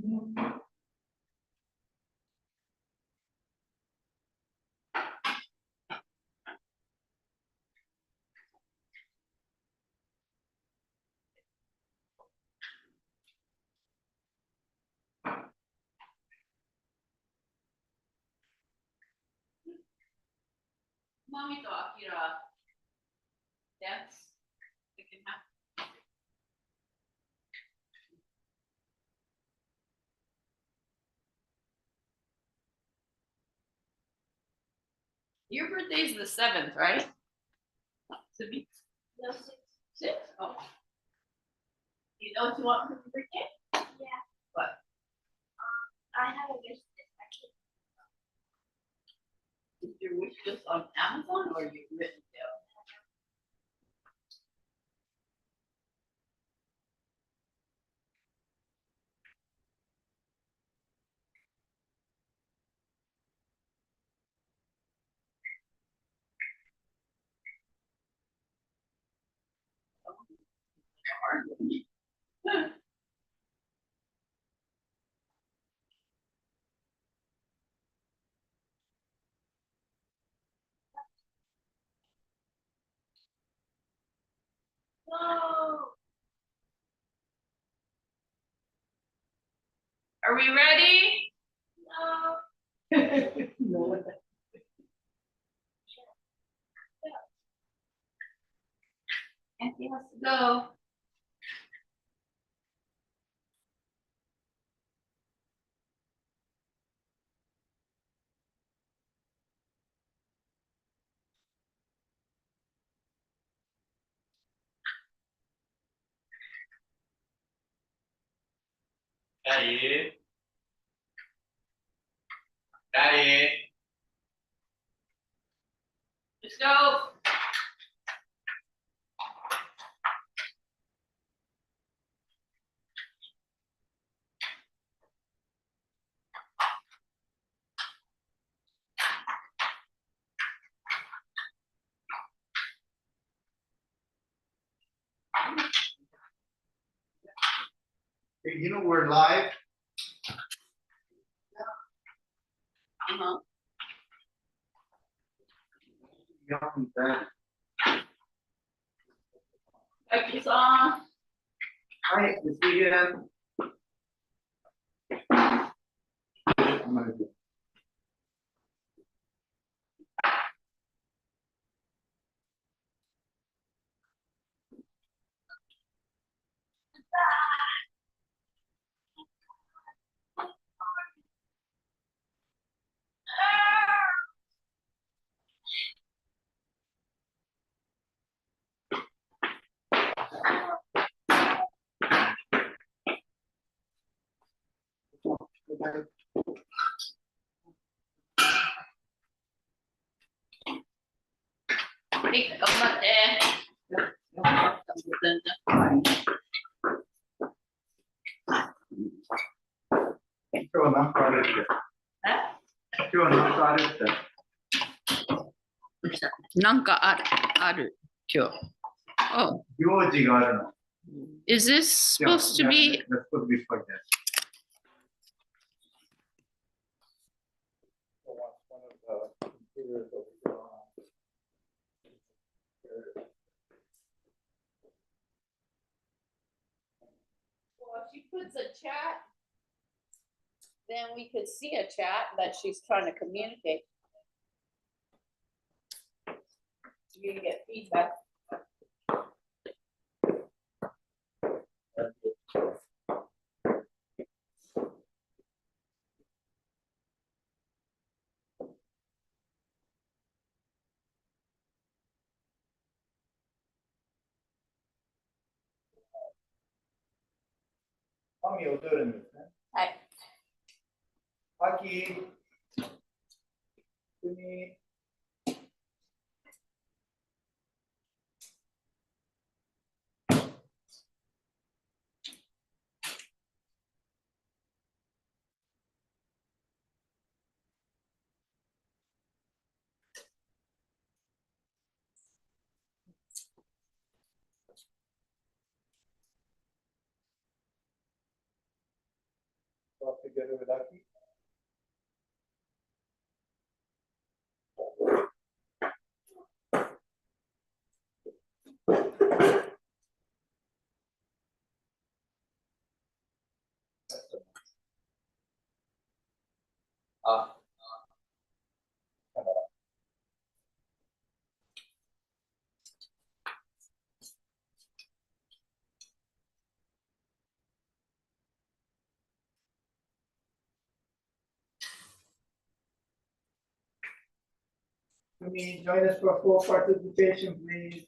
Mommy to Akira. Dance. We can have. Your birthday's the 7th, right? To be. No, 6. 6? Oh. You know what you want for your birthday? Yeah. What? I have a wish list. I can't. Is your wish list on Amazon or you've written it down? No. Are we ready? No. No. Anthony has to go. Daddy. Daddy. Let's go. Hey, you know, we're live. Uh-huh. Mic is on. Hi, this weekend. Hey,頑張って。今日は何かあるって。今日は何かあるって。なんかある今日。Oh, 行事があるの。 is this supposed to be? That's supposed to be like that. Well, if she puts a chat, then we could see a chat that she's trying to communicate. You can get feedback. Mommy will do it in this. Hi. Aki. Kumi. together with Aki. Let me join us for full participation, please.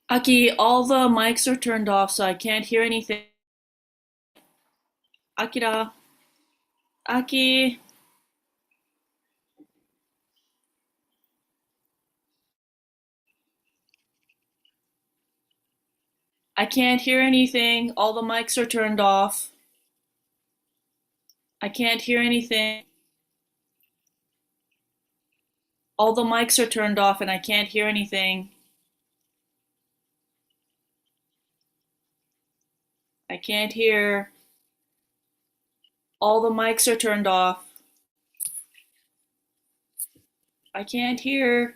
Aki, all the mics are turned off, so I can't hear anything. Akira. Aki. I can't hear anything. All the mics are turned off. I can't hear anything. All the mics are turned off and I can't hear anything. I can't hear. All the mics are turned off. I can't hear.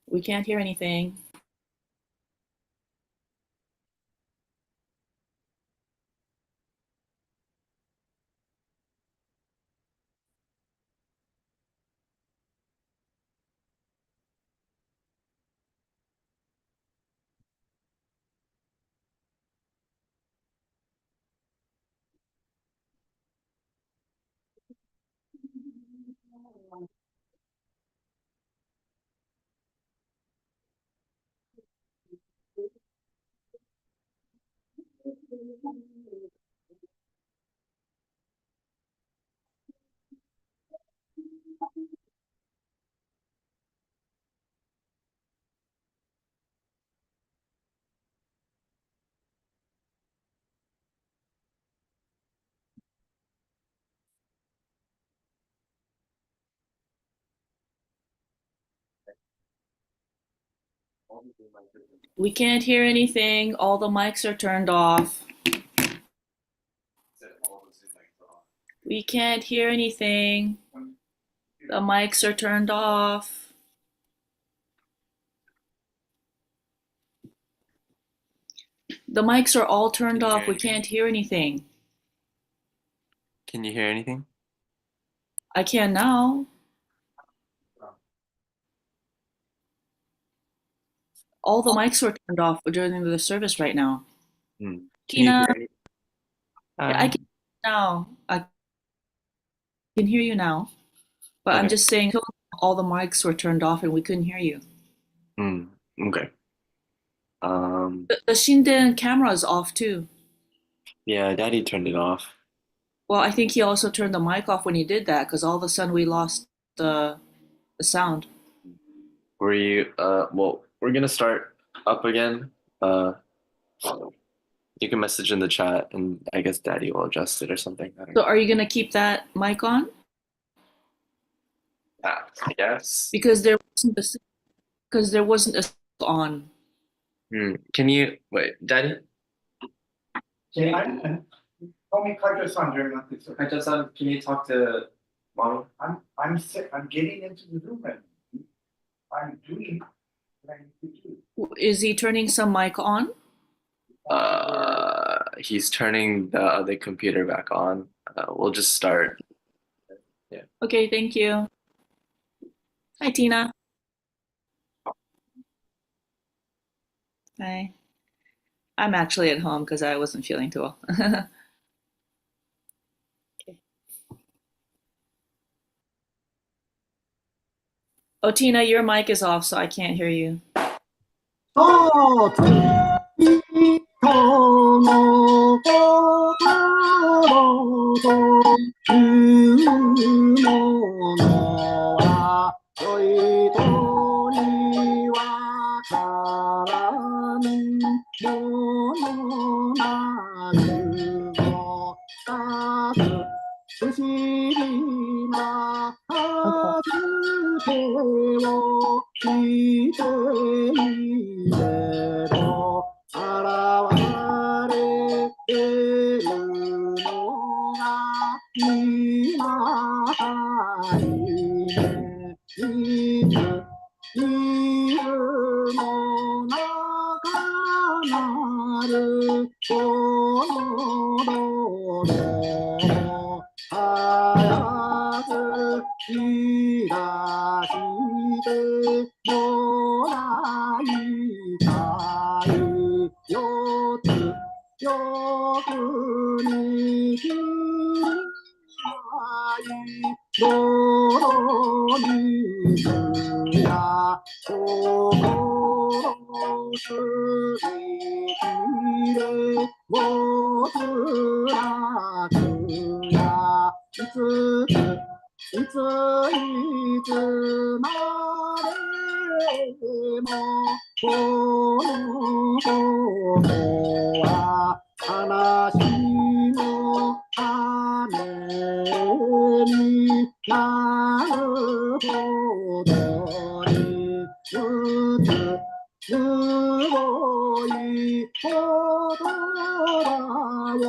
We can't hear anything. We can't hear anything. All the mics are turned off. We can't hear anything. The mics are turned off. The mics are all turned Can you off. hear We anything? can't hear anything. Can you hear anything? I can now. All the mics are turned off during the service right now. Can you Tina, hear any? yeah, I can now. I can hear you now. But I'm Okay. just saying all the mics were turned off and we couldn't hear you. Okay. The Shinden camera is off too. Yeah, Daddy turned it off. Well, I think he also turned the mic off when he did that because all of a sudden we lost the sound. Were you well, we're gonna start up again. You can message in the chat and I guess Daddy will adjust it or something. I don't So know. are you gonna keep that mic on? I guess. Because there wasn't a on. Can you wait, Daddy? Call me Kaito-san during monthly service. Kaito-san, can you talk to Mommy? I'm sick. I'm getting into the Zoom right now. I'm doing what I need to do. Is he turning some mic on? He's turning the other computer back on. We'll just start. Okay, thank you. Hi, Tina. Hi. I'm actually at home because I wasn't feeling too well. Okay. Oh, Tina, your mic is off, so I can't hear you. とついとの心というものは良いとにわからぬものなるもたず不思議な助けをしていれど現れているのが今はいねいついるの中なるこの泥早く知らしてもらいたいよつよくにきない泥水や心すりきれもつらくやいついつまでもこのことは話の種になるほどにすごいことだよ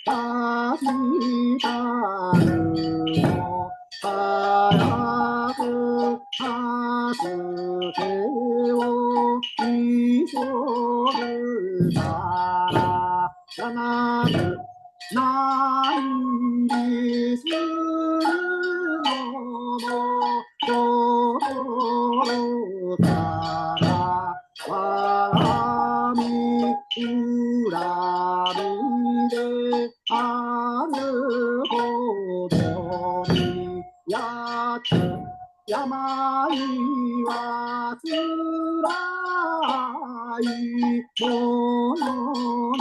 確かにも早く助けを急ぐからじゃなく何にするのも心からわみ恨みであるほどにやつ病はつらいものな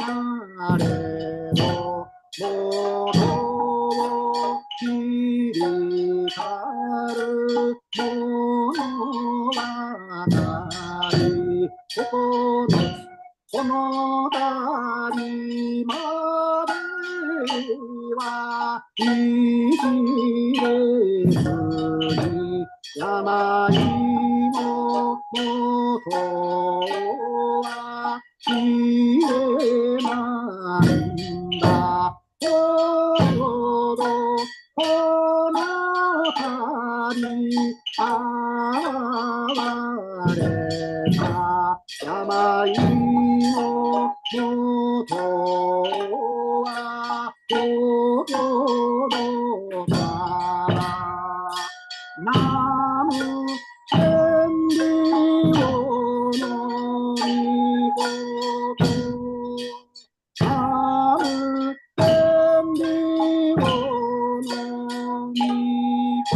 れどものを切り替るものはなりこのたりまではいじれずに病のもとは消えないんだちょうどこのたり現れた病のもとは心からナム天理をのみことナム天理をのみこと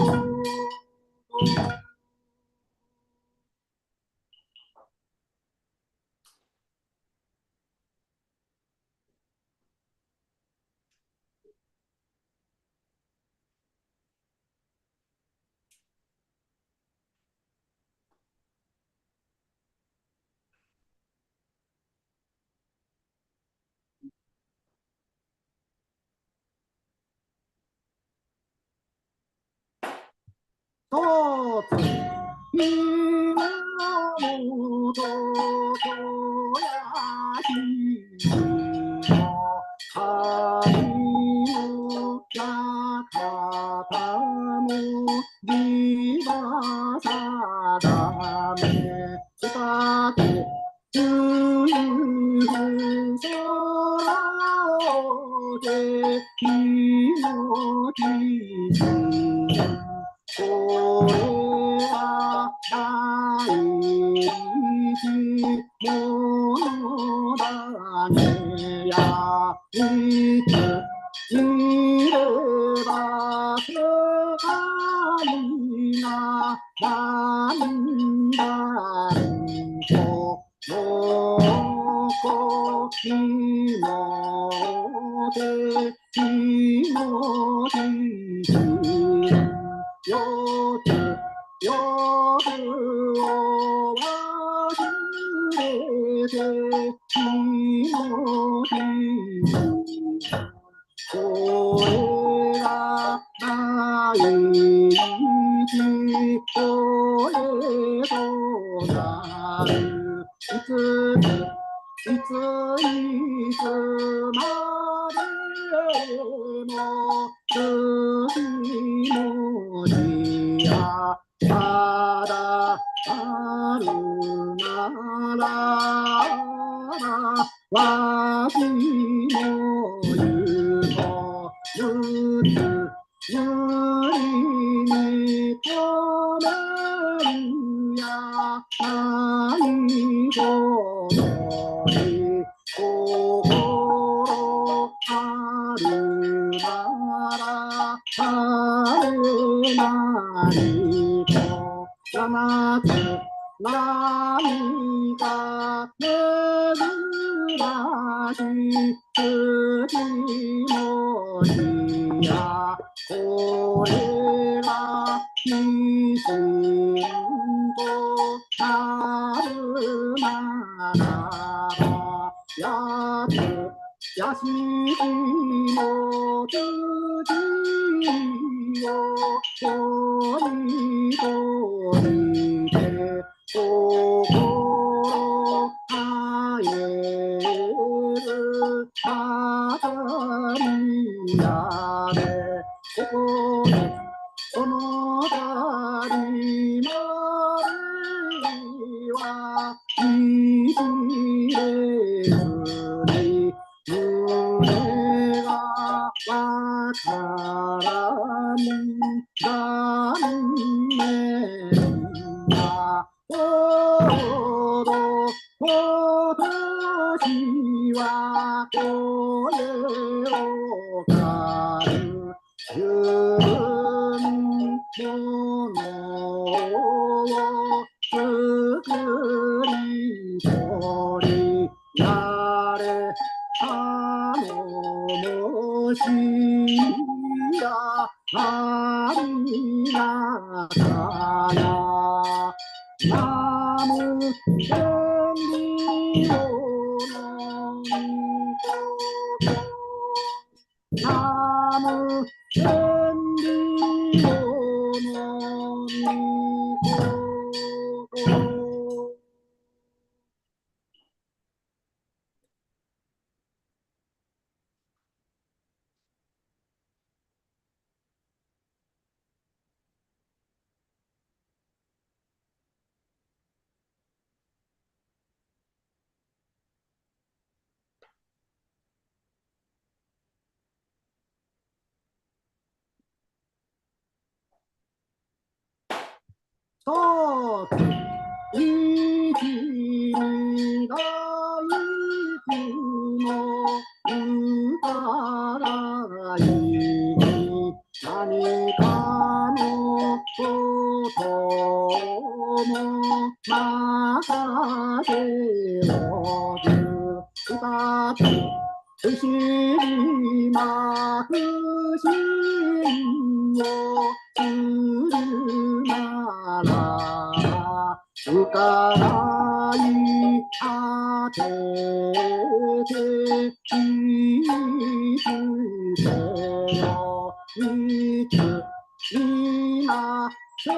世界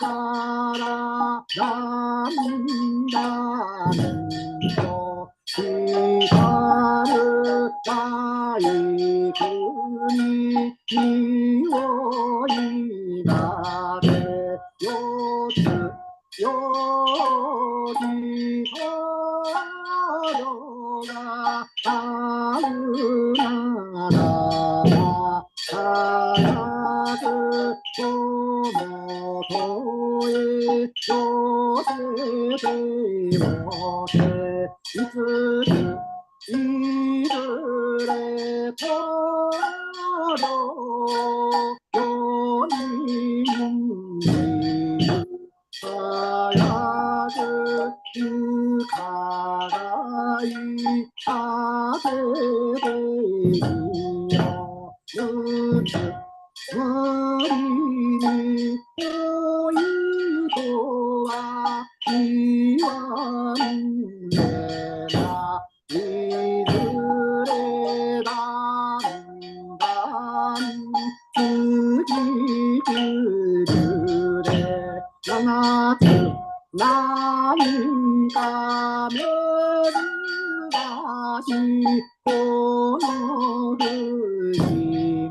からだんだんと光る大地に匂いがれよつよりほどがあるならば必ずそのとへ寄せてもけいつついずれとよに早く輝いたてでいようつ無理に恋とは言わんねないずれだんだん次来るでやがて何か珍しいこの冬に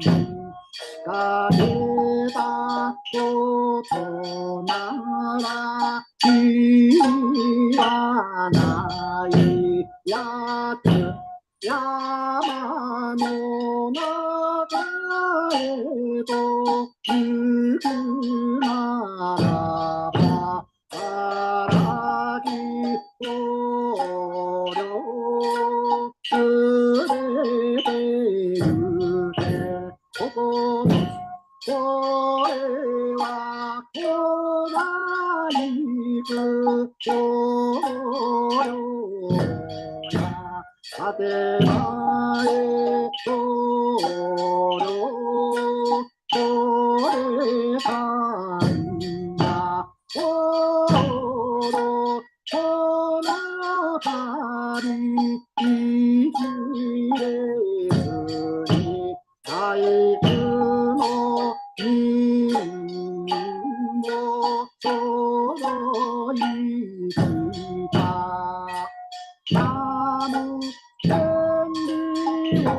かけたことなら意味はないやつ山の中へと行くならば荒木捕虜連れて行けここのこれは古代肉捕虜や果て前捕虜これかんだほどこの旅生きれずに体育の任を揃いきたナム天理を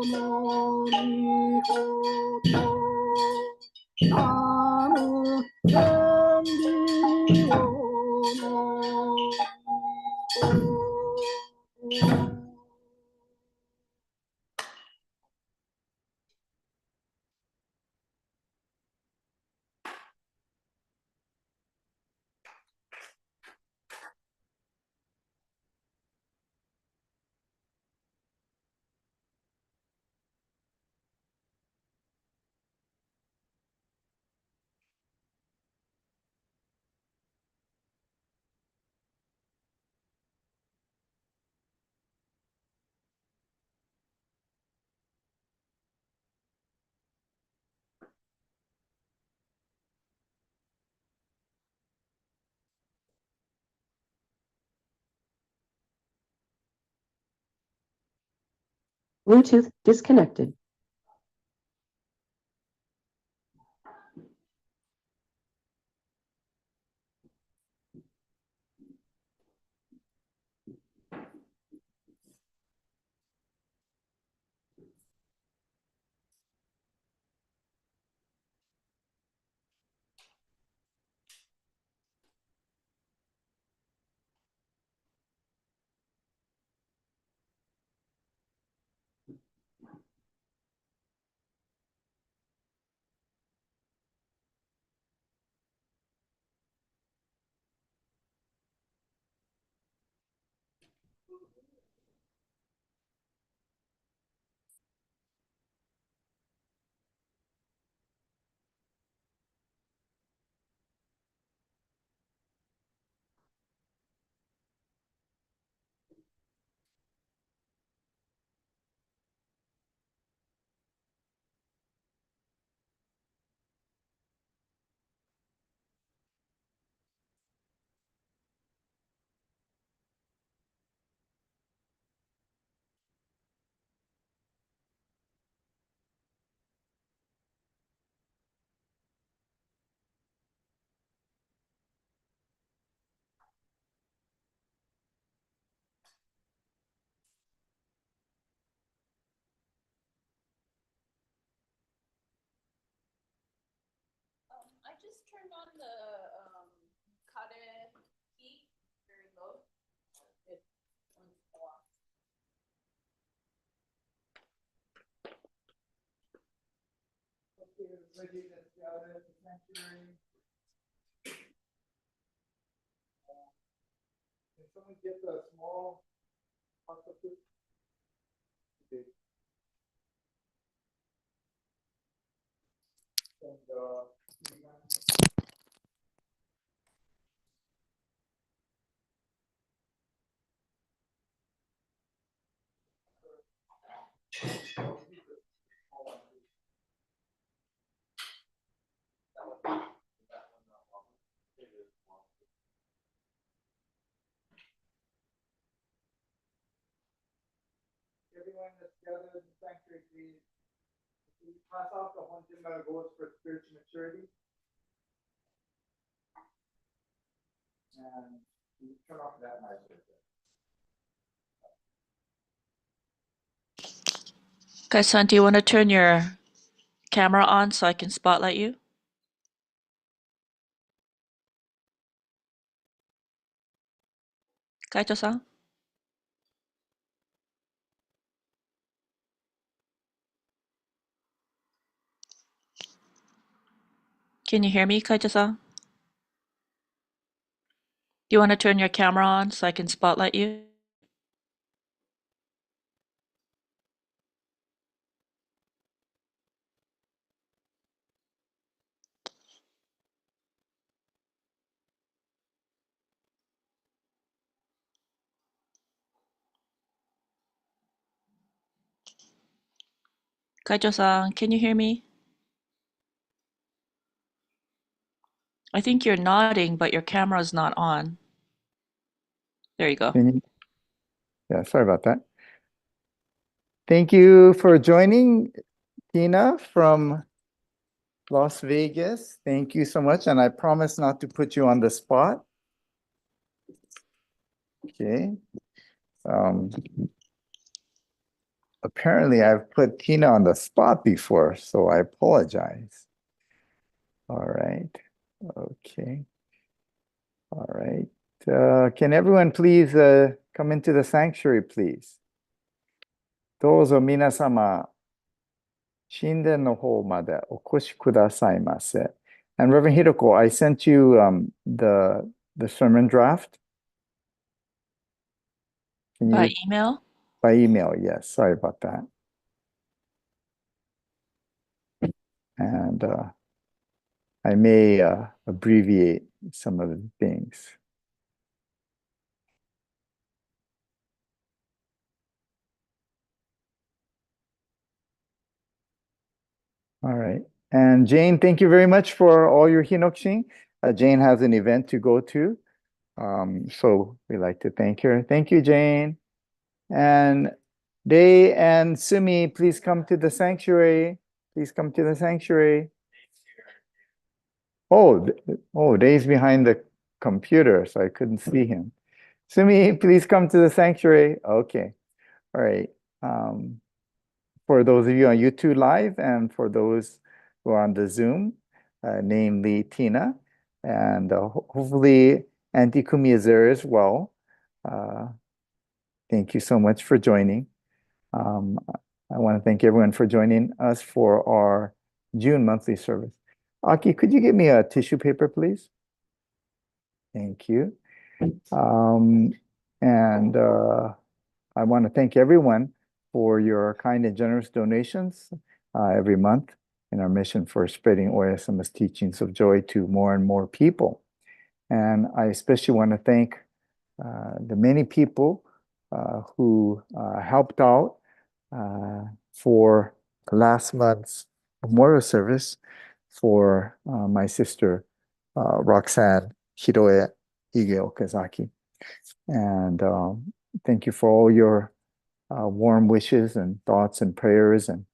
のみことナム天理をのみことBluetooth disconnected. turn on the kare heat very low? It wants to go off. Okay, everybody, let's gather at the sanctuary. Can someone get a small pot of food? Okay. And everyone that's gathered in the sanctuary, please pass out the Honjima goals for spiritual maturity. And you turn off that mic. Kai-san, do you want to turn your camera on so I can spotlight you? Kaito-san? Can you hear me, Kaito-san? Do you want to turn your camera on so I can spotlight you? Kaito-san, can you hear me? I think you're nodding, but your camera's not on. There you go. Yeah, sorry about that. Thank you for joining, Tina from Las Vegas. Thank you so much. And I promise not to put you on the spot. Okay. Apparently I've put Tina on the spot before, so I apologize. All right. Okay. All right. Can everyone please come into the sanctuary, please? どうぞ皆様、神殿の方までお越しくださいませ。And Reverend Hiroko, I sent you the sermon draft. Can you, By email? by email, yes. Sorry about that. And I may abbreviate some of the things. All right. And Jane, thank you very much for all your hinokshin. Jane has an event to go to. So we like to thank her. Thank you, Jane. And Day and Sumi, please come to the sanctuary. Please come to the sanctuary. Oh, Day's behind the computer, so I couldn't see him. Sumi, please come to the sanctuary. Okay. All right. For those of you on YouTube Live and for those who are on the Zoom, namely Tina, and hopefully Auntie Kumi is there as well. Thank you so much for joining. I want to thank everyone for joining us for our June monthly service. Aki, could you get me a tissue paper, please? Thank you. And I want to thank everyone for your kind and generous donations every month in our mission for spreading OSM's teachings of joy to more and more people. And I especially want to thank the many people who helped out for last month's memorial service for my sister, Roxanne Hiroe Ige Okazaki. And thank you for all your warm wishes and thoughts and prayers and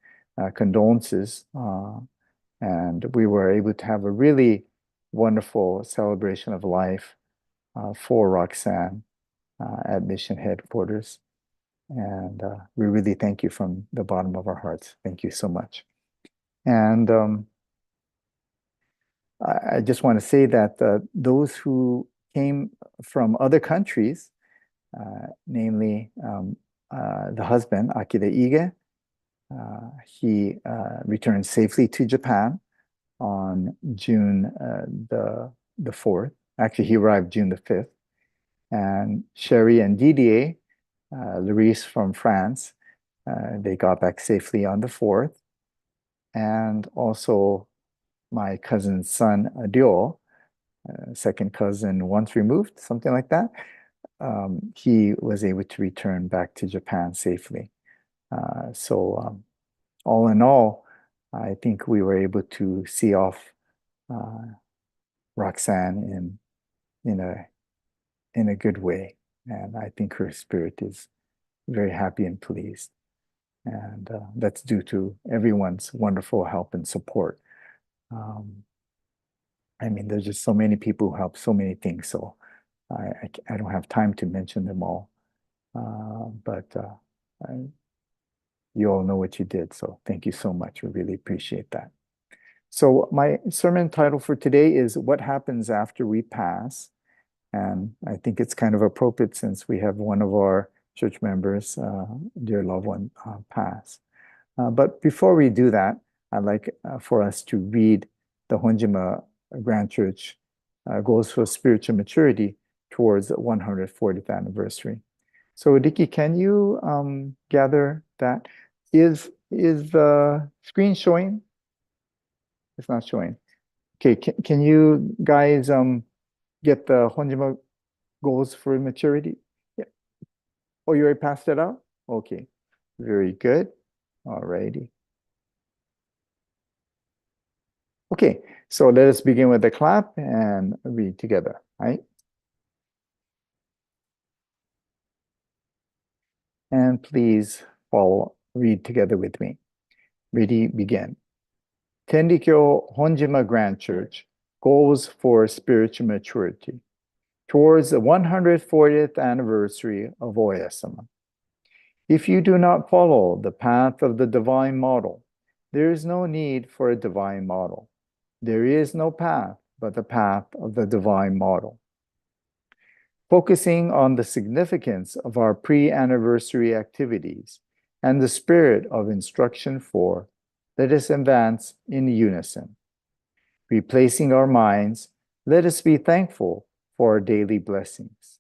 condolences. And we were able to have a really wonderful celebration of life for Roxanne at Mission Headquarters. And we really thank you from the bottom of our hearts. Thank you so much. And I just want to say that those who came from other countries, namely the husband, Akira Ige, he returned safely to Japan on June the 4th. Actually, he arrived June the 5th. And Sherry and Didier, Luis from France, they got back safely on the 4th. And also my cousin's son, Dio, second cousin once removed, something like that. He was able to return back to Japan safely. So all in all, I think we were able to see off Roxanne in a good way. And I think her spirit is very happy and pleased. And that's due to everyone's wonderful help and support. I mean, there's just so many people who help so many things, so I don't have time to mention them all. But you all know what you did, so thank you so much. We really appreciate that. So my sermon title for today is What Happens After We Pass? And I think it's kind of appropriate since we have one of our church members, dear loved one, pass. But before we do that, I'd like for us to read the Honjima Grand Church Goals for Spiritual Maturity towards the 140th anniversary. So Ricky, can you gather that? Is the screen showing? It's not showing. Okay, can you guys get the Honjima Goals for Maturity? Yeah. Oh, you already passed it out? Okay, very good. All righty. Okay, so let us begin with the clap and read together, right? And please read together with me. Ready, begin. Tendikyo Honjima Grand Church Goals for Spiritual Maturity towards the 140th anniversary of Oyasama. If you do not follow the path of the divine model, there is no need for a divine model. There is no path but the path of the divine model. Focusing on the significance of our pre-anniversary activities and the spirit of instruction 4, let us advance in unison. Replacing our minds, let us be thankful for our daily blessings.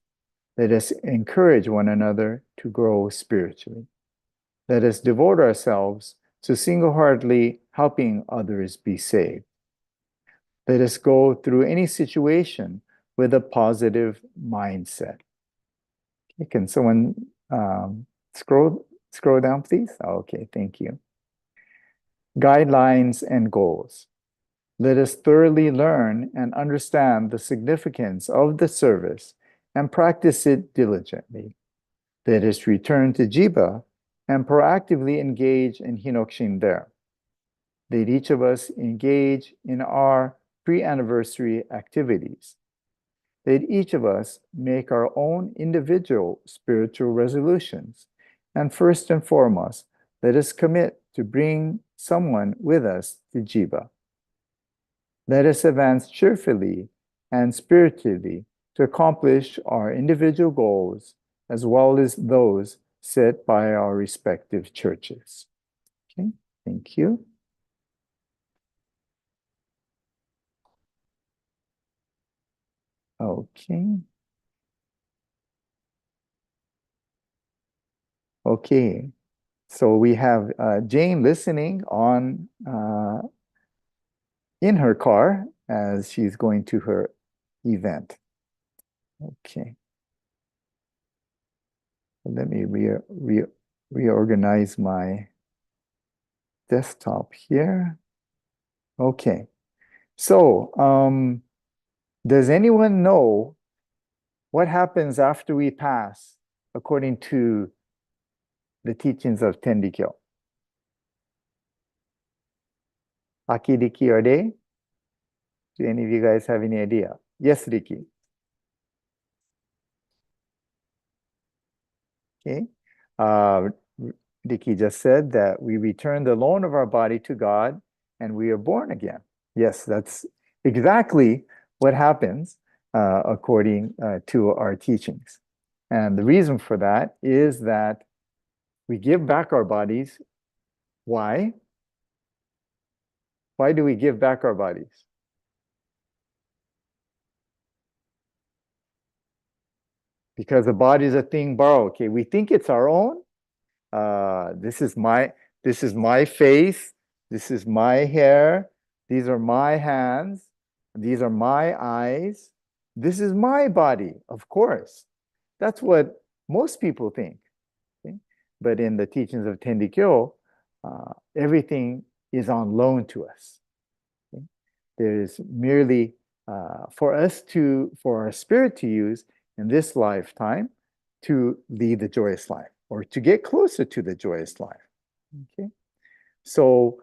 Let us encourage one another to grow spiritually. Let us devote ourselves to single-heartedly helping others be saved. Let us go through any situation with a positive mindset. Okay, can someone scroll down, please? Okay, thank you. Guidelines and goals. Let us thoroughly learn and understand the significance of the service and practice it diligently. Let us return to Jiba and proactively engage in Hinokshin there. Let each of us engage in our pre-anniversary activities. Let each of us make our own individual spiritual resolutions. And first and foremost, let us commit to bring someone with us to Jiba. Let us advance cheerfully and spiritually to accomplish our individual goals as well as those set by our respective churches. Okay, thank you. Okay. Okay, so we have Jane listening on in her car as she's going to her event. Okay. Let me reorganize my desktop here. Okay. So, does anyone know what happens after we pass according to the teachings of Tendikyo? Aki, Riki, are they? Do any of you guys have any idea? Yes, Riki. Okay. Riki just said that we return the loan of our body to God and we are born again. Yes, that's exactly what happens according to our teachings. And the reason for that is that we give back our bodies. Why? Why do we give back our bodies? Because the body is a thing borrowed. Okay, we think it's our own. This is my face. This is my hair. These are my hands. These are my eyes. This is my body, of course. That's what most people think. Okay? But in the teachings of Tendikyo, everything is on loan to us. Okay? There is merely for our spirit to use in this lifetime to lead the joyous life or to get closer to the joyous life. Okay, so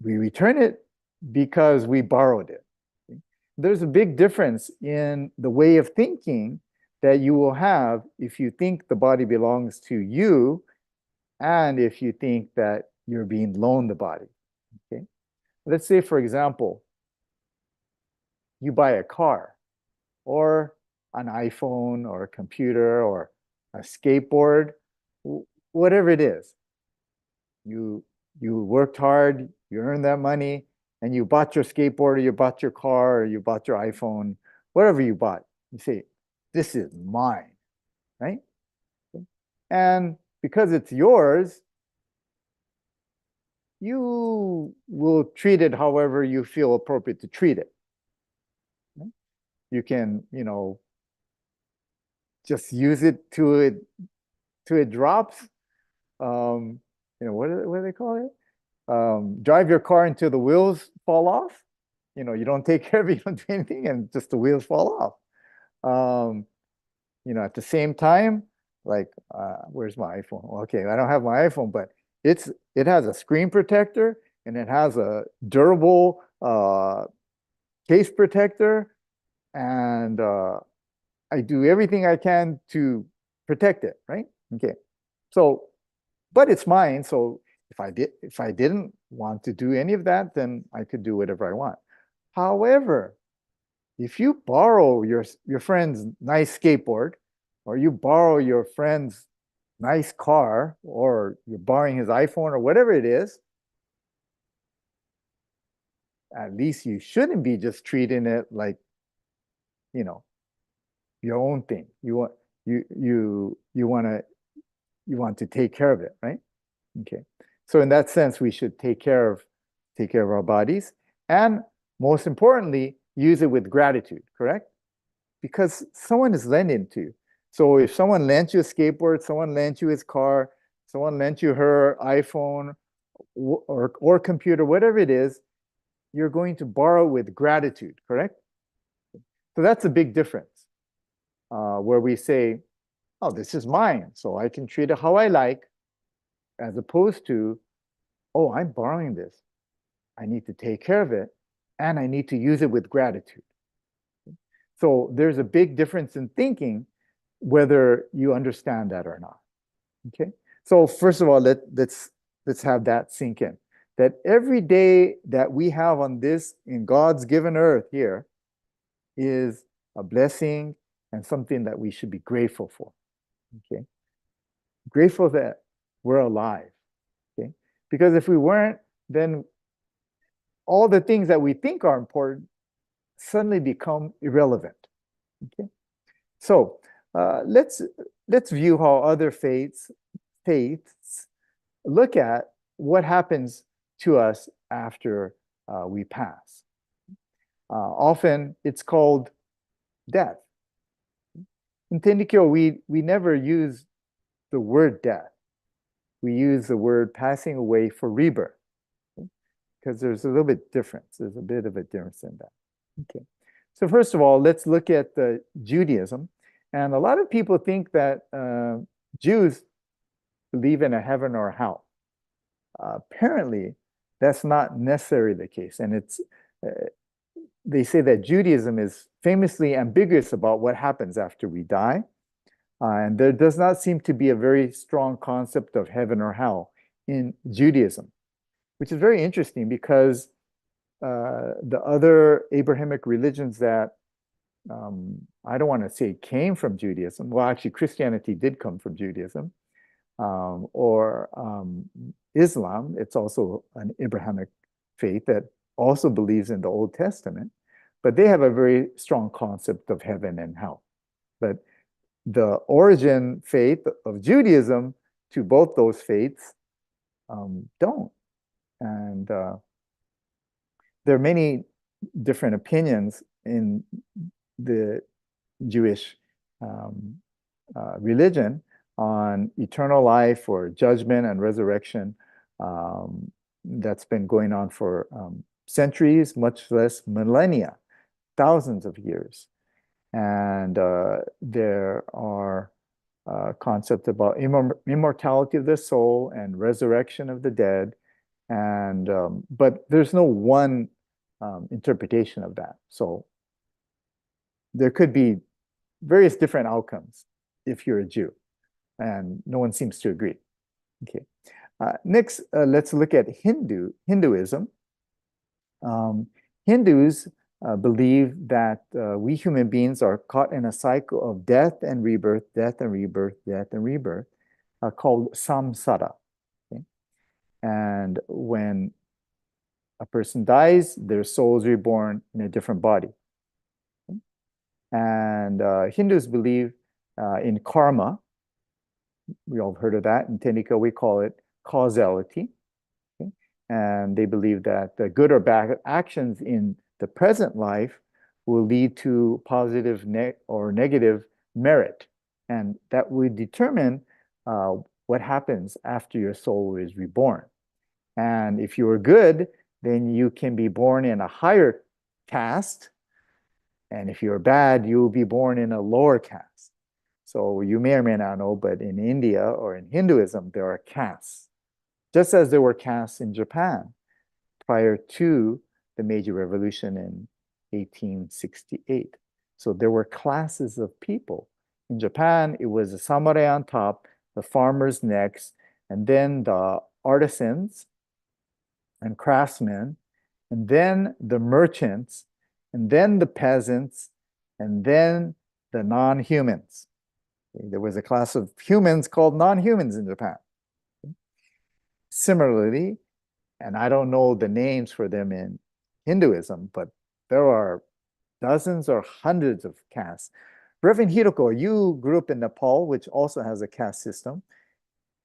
we return it because we borrowed it. Okay? There's a big difference in the way of thinking that you will have if you think the body belongs to you and if you think that you're being loaned the body. Okay, let's say, for example, you buy a car or an iPhone or a computer or a skateboard, whatever it is. You worked hard, you earned that money, and you bought your skateboard or you bought your car or you bought your iPhone, whatever you bought. You say, this is mine, right? And because it's yours, you will treat it however you feel appropriate to treat it. You can, just use it till it drops. What do they call it? Drive your car until the wheels fall off. You don't take care of it, you don't do anything, and just the wheels fall off. At the same time, like, where's my iPhone? Okay, I don't have my iPhone, but it has a screen protector and it has a durable case protector, and I do everything I can to protect it, right? Okay, so, but it's mine. So if I didn't want to do any of that, then I could do whatever I want. However, if you borrow your friend's nice skateboard, or you borrow your friend's nice car, or you're borrowing his iPhone or whatever it is, at least you shouldn't be just treating it like, your own thing. You want to take care of it, right? Okay. So in that sense, we should take care of our bodies, and most importantly, use it with gratitude, correct? Because someone is lending to you. So if someone lent you a skateboard, someone lent you his car, someone lent you her iPhone or computer, whatever it is, you're going to borrow with gratitude, correct? So that's a big difference, where we say, oh, this is mine, so I can treat it how I like, as opposed to, oh, I'm borrowing this. I need to take care of it, and I need to use it with gratitude. So there's a big difference in thinking, whether you understand that or not. Okay. So first of all, let's have that sink in. That every day that we have on this, in God's given earth here, is a blessing and something that we should be grateful for. Okay. Grateful that we're alive. Okay. Because if we weren't, then all the things that we think are important suddenly become irrelevant. Okay. So let's view how other faiths look at what happens to us after we pass. Often it's called death. In Tendikyo, we never use the word death. We use the word passing away for rebirth, because there's a little bit difference. There's a bit of a difference in that. Okay. So first of all, let's look at the Judaism. And a lot of people think that Jews believe in a heaven or a hell. Apparently, that's not necessarily the case. And they say that Judaism is famously ambiguous about what happens after we die. And there does not seem to be a very strong concept of heaven or hell in Judaism, which is very interesting because the other Abrahamic religions that I don't want to say came from Judaism. Well, actually, Christianity did come from Judaism, or Islam. It's also an Abrahamic faith that also believes in the Old Testament, but they have a very strong concept of heaven and hell. But the origin faith of Judaism to both those faiths don't. And there are many different opinions in the Jewish religion on eternal life or judgment and resurrection. That's been going on for centuries, much less millennia, thousands of years. And there are concepts about immortality of the soul and resurrection of the dead. And but there's no one interpretation of that. So there could be various different outcomes if you're a Jew, and no one seems to agree. Okay. Next, let's look at Hinduism. Hindus believe that we human beings are caught in a cycle of death and rebirth, death and rebirth, death and rebirth, called samsara. Okay? And when a person dies, their soul is reborn in a different body. Okay? And Hindus believe in karma. We all heard of that. In Teniko, we call it causality. Okay? And they believe that the good or bad actions in the present life will lead to positive or negative merit. And that would determine what happens after your soul is reborn. And if you are good, then you can be born in a higher caste. And if you're bad, you will be born in a lower caste. So you may or may not know, but in India or in Hinduism, there are castes. Just as there were castes in Japan prior to the Meiji Revolution in 1868. So there were classes of people. In Japan, it was the samurai on top, the farmers next, and then the artisans and craftsmen, and then the merchants, and then the peasants, and then the non-humans. There was a class of humans called non-humans in Japan. Similarly, and I don't know the names for them in Hinduism, but there are dozens or hundreds of castes. Reverend Hiroko, you grew up in Nepal, which also has a caste system.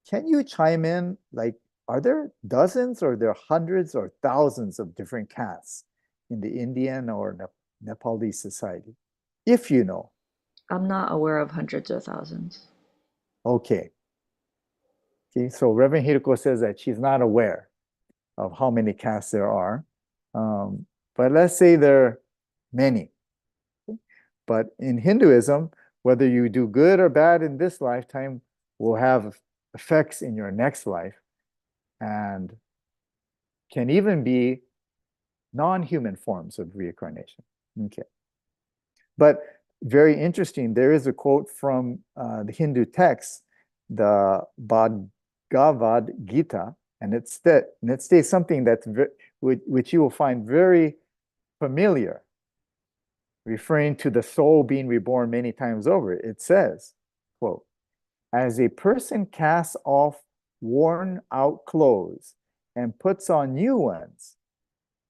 Can you chime in? Like, are there dozens or there are hundreds or thousands of different castes in the Indian or Nepali society? If you know. I'm not aware of hundreds or thousands. Okay. Okay, so Reverend Hiroko says that she's not aware of how many castes there are. But let's say there are many. But in Hinduism, whether you do good or bad in this lifetime will have effects in your next life and can even be non-human forms of reincarnation. Okay. But very interesting, there is a quote from the Hindu text, the Bhagavad Gita, and it states something that's which you will find very familiar, referring to the soul being reborn many times over. It says, quote, as a person casts off worn out clothes and puts on new ones,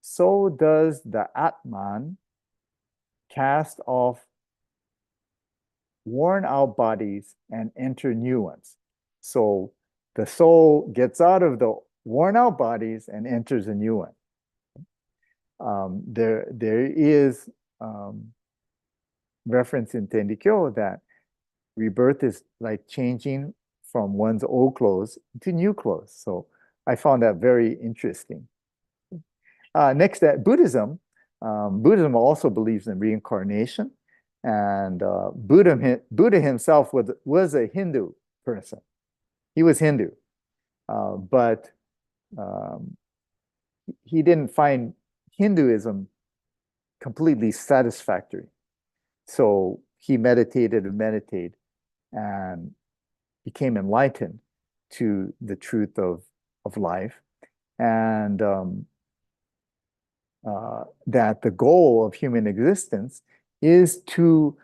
so does the Atman cast off worn out bodies and enter new ones. So the soul gets out of the worn out bodies and enters a new one. There is reference in Tendikyo that rebirth is like changing from one's old clothes to new clothes. So I found that very interesting. Next, Buddhism. Buddhism also believes in reincarnation. And Buddha himself was a Hindu person. He was Hindu, but he didn't find Hinduism completely satisfactory. So he meditated and became enlightened to the truth of life. And that the goal of human existence is to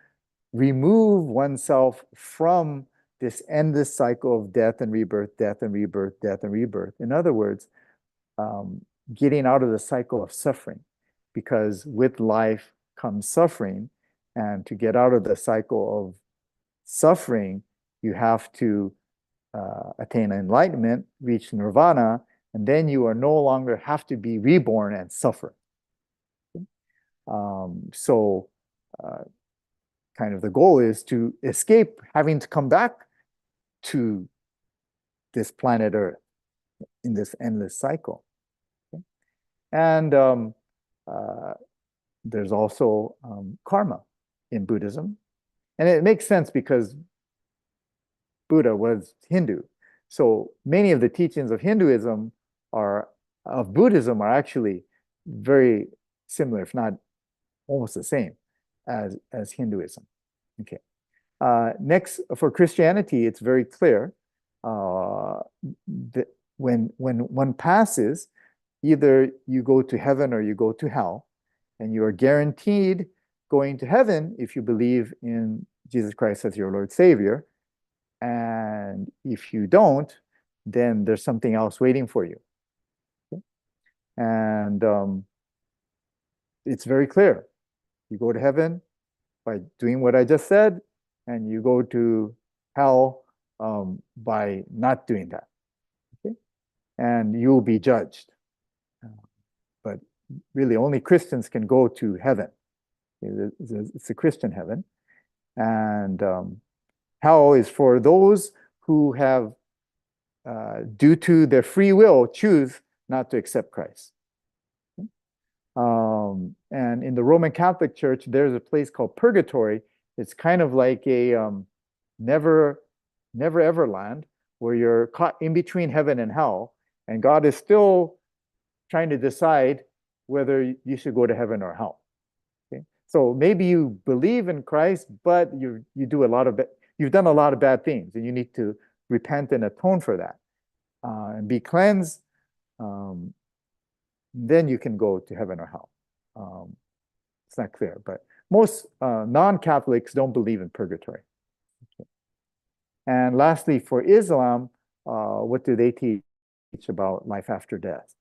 remove oneself from this endless cycle of death and rebirth, death and rebirth, death and rebirth. In other words, getting out of the cycle of suffering, because with life comes suffering, and to get out of the cycle of suffering, you have to attain enlightenment, reach nirvana, and then you are no longer have to be reborn and suffer. So kind of the goal is to escape having to come back to this planet Earth in this endless cycle. Okay? And there's also karma in Buddhism. And it makes sense because Buddha was Hindu. So many of the teachings of Hinduism of Buddhism are actually very similar, if not almost the same as Hinduism. Okay. Next, for Christianity, it's very clear that when one passes, either you go to heaven or you go to hell, and you are guaranteed going to heaven if you believe in Jesus Christ as your Lord Savior. And if you don't, then there's something else waiting for you. Okay? And it's very clear. You go to heaven by doing what I just said, and you go to hell by not doing that. Okay? And you will be judged. But really, only Christians can go to heaven. It's a Christian heaven. And hell is for those who have, due to their free will, choose not to accept Christ. And in the Roman Catholic Church, there's a place called purgatory. It's kind of like a never ever land, where you're caught in between heaven and hell, and God is still trying to decide whether you should go to heaven or hell. Okay? So maybe you believe in Christ, but you've done a lot of bad things, and you need to repent and atone for that, and be cleansed. Then you can go to heaven or hell. It's not clear, but most non-Catholics don't believe in purgatory. Okay. And lastly, for Islam, what do they teach about life after death?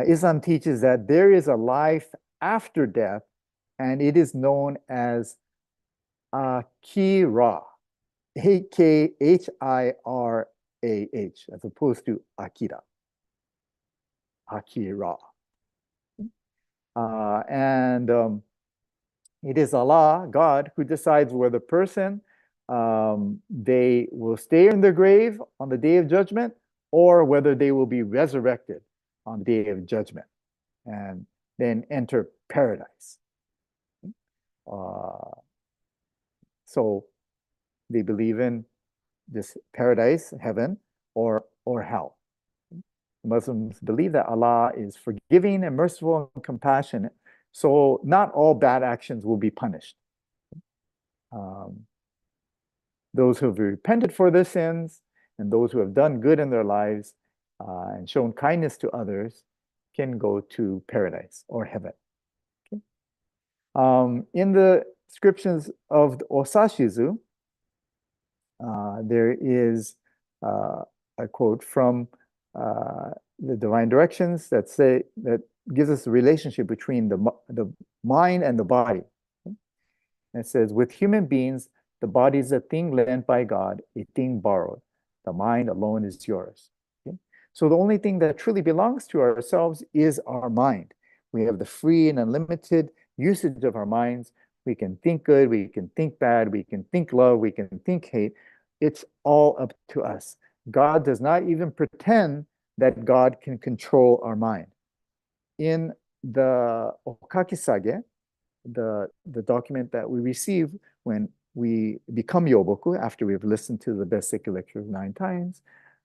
Islam teaches that there is a life after death, and it is known as Akhirah, A-K-H-I-R-A-H, as opposed to Akira. Akhirah. And it is Allah, God, who decides whether the person they will stay in their grave on the day of judgment, or whether they will be resurrected on the day of judgment and then enter paradise. So they believe in this paradise, heaven, or hell. Muslims believe that Allah is forgiving and merciful and compassionate, so not all bad actions will be punished. Those who have repented for their sins and those who have done good in their lives and shown kindness to others can go to paradise or heaven. Okay? In the descriptions of the Osashizu, there is a quote from the divine directions that gives us the relationship between the mind and the body. Okay? And it says, with human beings, the body is a thing lent by God, a thing borrowed. The mind alone is yours. Okay? So the only thing that truly belongs to ourselves is our mind. We have the free and unlimited usage of our minds. We can think good, we can think bad, we can think love, we can think hate. It's all up to us. God does not even pretend that God can control our mind. In the Okakisage, the document that we receive when we become Yoboku, after we've listened to the best Seikyo lectures 9 times,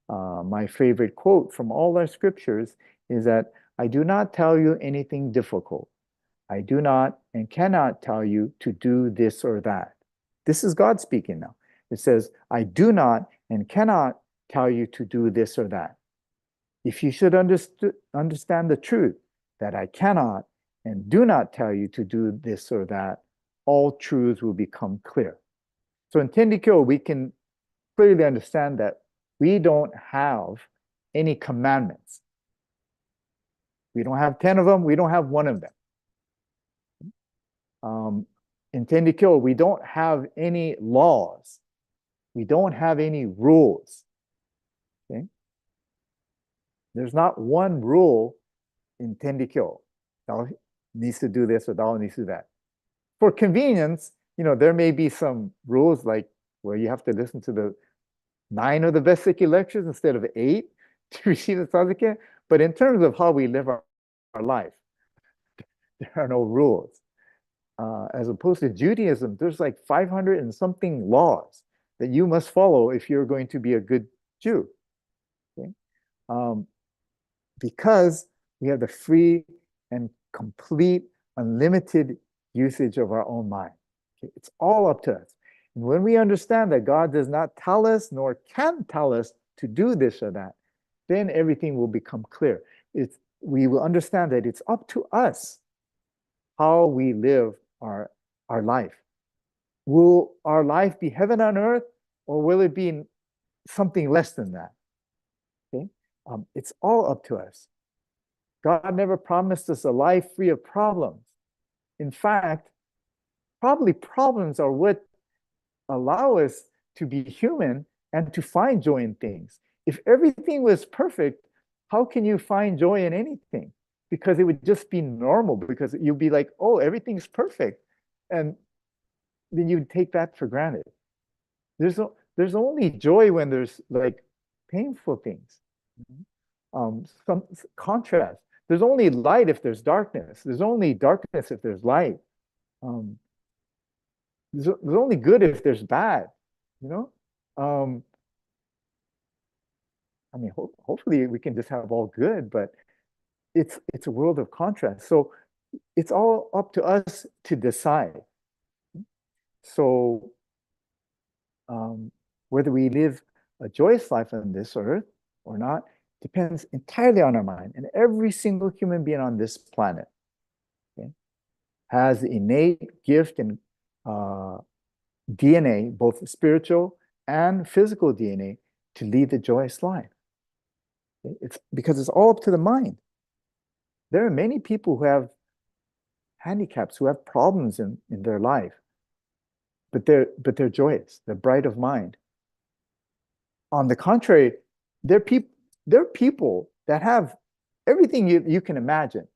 my favorite quote from all our scriptures is that, I do not tell you anything difficult. I do not and cannot tell you to do this or that. This is God speaking now. It says, I do not and cannot tell you to do this or that. If you should understand the truth, that I cannot and do not tell you to do this or that, all truths will become clear. So in Tendikyo, we can clearly understand that we don't have any commandments. We don't have 10 of them. We don't have one of them. In Tendikyo, we don't have any laws. We don't have any rules. Okay? There's not one rule in Tendikyo. Thou needs to do this or thou needs to do that. For convenience, there may be some rules like where you have to listen to the 9 of the Vesiki lectures instead of 8 to receive the Sazike. But in terms of how we live our life, there are no rules. As opposed to Judaism, there's like 500 and something laws that you must follow if you're going to be a good Jew. Okay? Because we have the free and complete, unlimited usage of our own mind. Okay? It's all up to us. And when we understand that God does not tell us nor can tell us to do this or that, then everything will become clear. We will understand that it's up to us how we live our life. Will our life be heaven on earth, or will it be something less than that? Okay? It's all up to us. God never promised us a life free of problems. In fact, probably problems are what allow us to be human and to find joy in things. If everything was perfect, how can you find joy in anything? Because it would just be normal, because you'd be like, oh, everything's perfect. And then you'd take that for granted. There's only joy when there's like painful things. Some contrast. There's only light if there's darkness. There's only darkness if there's light. There's only good if there's bad, hopefully we can just have all good, but it's a world of contrast. So it's all up to us to decide. So whether we live a joyous life on this earth or not depends entirely on our mind. And every single human being on this planet has the innate gift and DNA, both spiritual and physical DNA, to lead the joyous life. It's because it's all up to the mind. There are many people who have handicaps, who have problems in their life, but they're joyous, they're bright of mind. On the contrary, there are people that have everything you can imagine,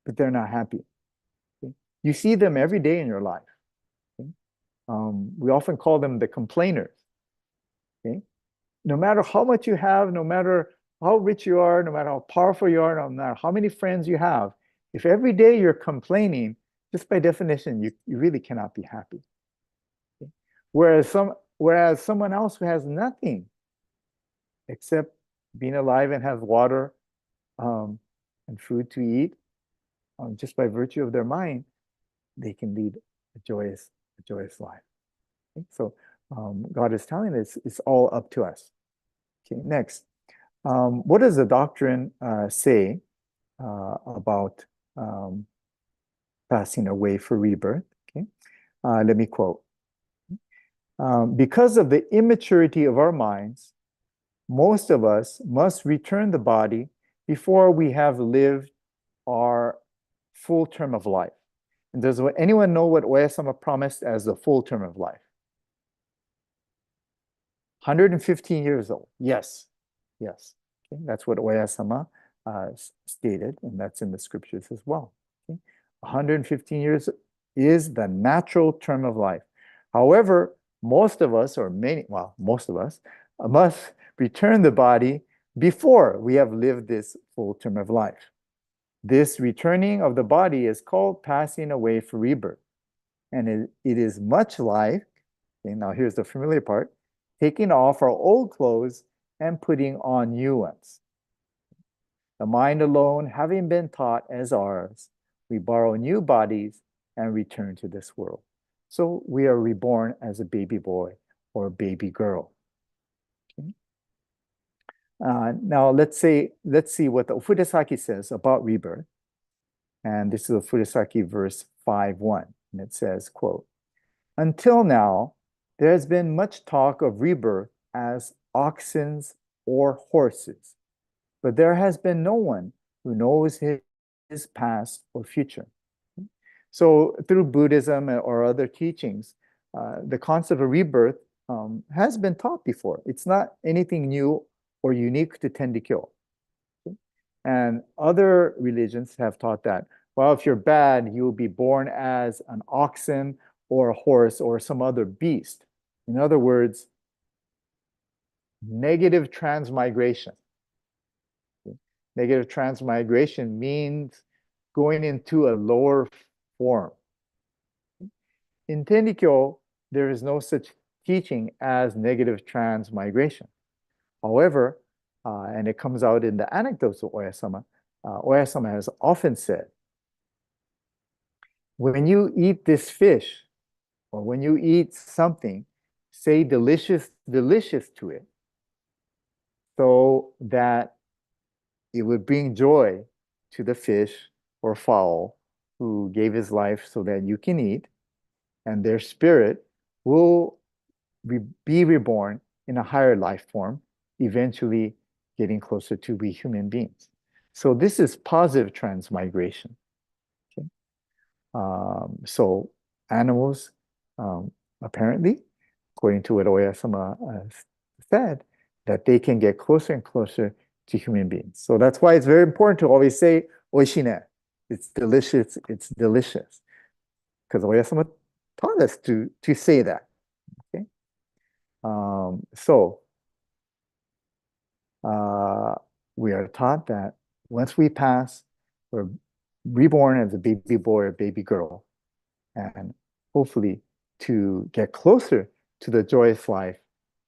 but they're not happy. Okay? You see them every day in your life. Okay? We often call them the complainers. Okay? No matter how much you have, no matter how rich you are, no matter how powerful you are, no matter how many friends you have, if every day you're complaining, just by definition, you really cannot be happy. Okay? Whereas someone else who has nothing except being alive and has water and food to eat, just by virtue of their mind, they can lead a joyous life. Okay? So God is telling us it's all up to us. Okay, next. What does the doctrine say about passing away for rebirth? Okay, let me quote. Because of the immaturity of our minds, most of us must return the body before we have lived our full term of life. And does anyone know what Oyasama promised as the full term of life? 115 years old. Yes. Yes. Okay. That's what Oyasama stated, and that's in the scriptures as well. Okay. 115 years is the natural term of life. However, most of us must return the body before we have lived this full term of life. This returning of the body is called passing away for rebirth. And it is much like, okay, now here's the familiar part, taking off our old clothes and putting on new ones. The mind alone, having been taught as ours, we borrow new bodies and return to this world. So we are reborn as a baby boy or a baby girl. Okay? Now let's see what the Fudesaki says about rebirth. And this is a Fudesaki verse 5:1. And it says, quote, "Until now, there has been much talk of rebirth as oxens or horses, but there has been no one who knows his past or future." So through Buddhism or other teachings, the concept of rebirth has been taught before. It's not anything new or unique to Tendikyo. And other religions have taught that, well, if you're bad, you will be born as an oxen or a horse or some other beast. In other words, negative transmigration. Negative transmigration means going into a lower form. In Tendikyo, there is no such teaching as negative transmigration. However, and it comes out in the anecdotes of Oyasama, Oyasama has often said, when you eat this fish, or when you eat something, say delicious, delicious to it, so that it would bring joy to the fish or fowl who gave his life so that you can eat, and their spirit will be reborn in a higher life form, eventually getting closer to be human beings. So this is positive transmigration. Okay? So animals, apparently, according to what Oyasama said, that they can get closer and closer to human beings. So that's why it's very important to always say, "Oishine." It's delicious, it's delicious. Because Oyasama taught us to say that. Okay. We are taught that once we pass, we're reborn as a baby boy or baby girl, and hopefully to get closer to the joyous life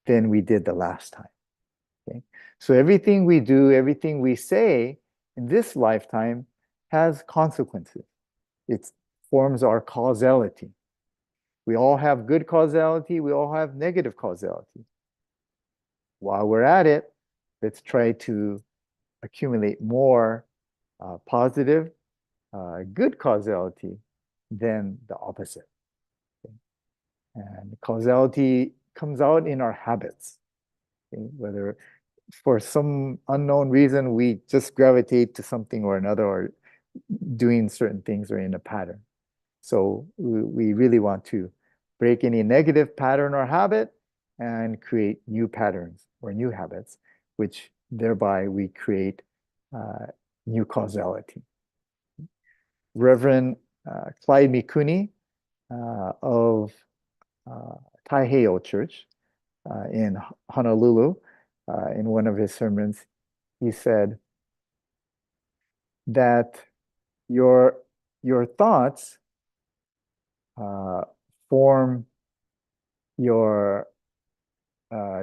than we did the last time. Okay? So everything we do, everything we say in this lifetime has consequences. It forms our causality. We all have good causality, we all have negative causality. While we're at it, let's try to accumulate more positive, good causality than the opposite. Okay? And causality comes out in our habits. Okay? Whether for some unknown reason we just gravitate to something or another, or doing certain things or in a pattern. So we really want to break any negative pattern or habit and create new patterns or new habits, which thereby we create new causality. Reverend Clyde Mikuni of Taiheiyo Church in Honolulu, in one of his sermons, he said that your thoughts form your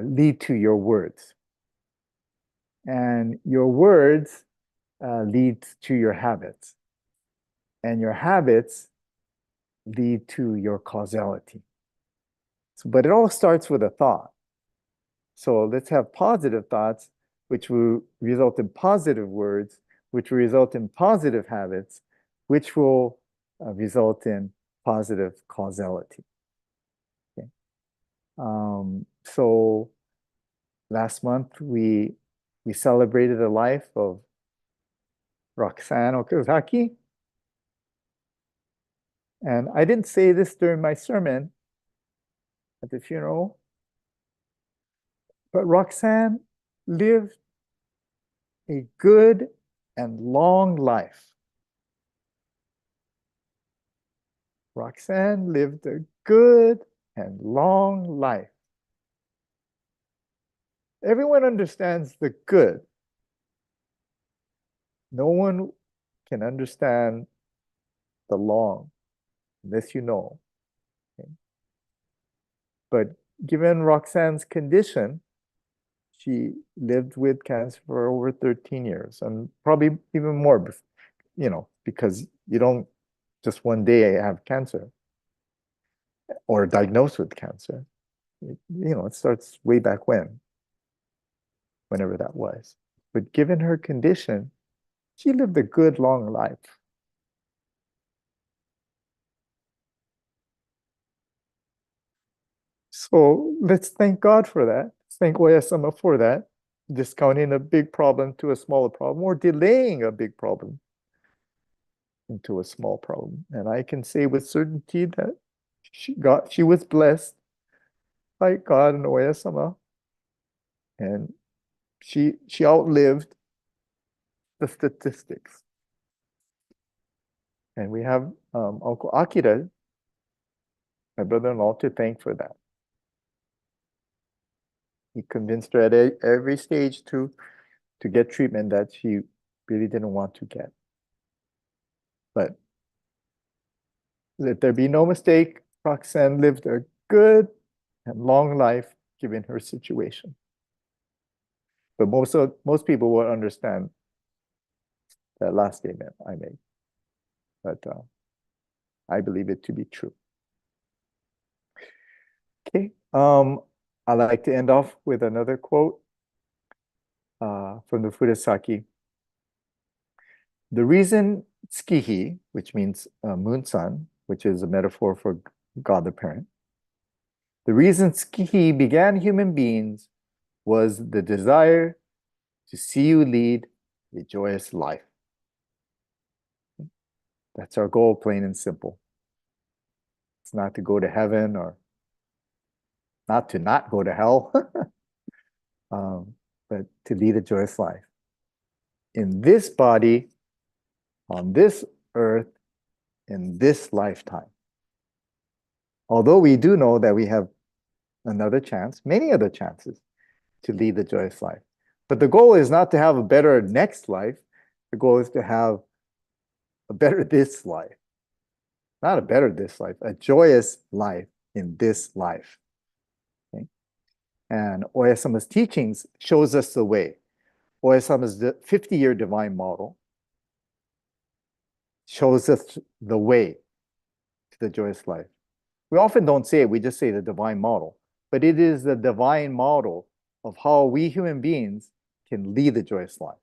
lead to your words, and your words lead to your habits, and your habits lead to your causality. So, but it all starts with a thought. So let's have positive thoughts, which will result in positive words, which will result in positive habits, which will result in positive causality. Okay. So last month we celebrated the life of Roxanne Okazaki. And I didn't say this during my sermon at the funeral, but Roxanne lived a good and long life. Roxanne lived a good and long life. Everyone understands the good. No one can understand the long, unless you know. Okay? But given Roxanne's condition, she lived with cancer for over 13 years, and probably even more, because you don't just one day have cancer or diagnosed with cancer. It starts way back when. whenever that was. But given her condition, she lived a good long life. So let's thank God for that. Thank Oyasama for that, discounting a big problem to a smaller problem or delaying a big problem into a small problem. And I can say with certainty that she was blessed by God and Oyasama, and she outlived the statistics. And we have Uncle Akira, my brother-in-law, to thank for that. He convinced her at every stage to get treatment that she really didn't want to get. But let there be no mistake, Roxanne lived a good and long life given her situation. But most people will understand that last statement I made. But I believe it to be true. Okay. I like to end off with another quote from the Fudesaki. The reason Tsukihi, which means moon sun, which is a metaphor for God the parent, the reason Tsukihi began human beings was the desire to see you lead a joyous life. That's our goal, plain and simple. It's not to go to heaven or not go to hell, but to lead a joyous life. In this body, on this earth, in this lifetime. Although we do know that we have another chance, many other chances to lead the joyous life. But the goal is not to have a better next life. The goal is to have a better this life. Not a better this life, a joyous life in this life. Okay? And Oyasama's teachings shows us the way. Oyasama's 50-year divine model shows us the way to the joyous life. We often don't say it, we just say the divine model. But it is the divine model of how we human beings can lead the joyous life.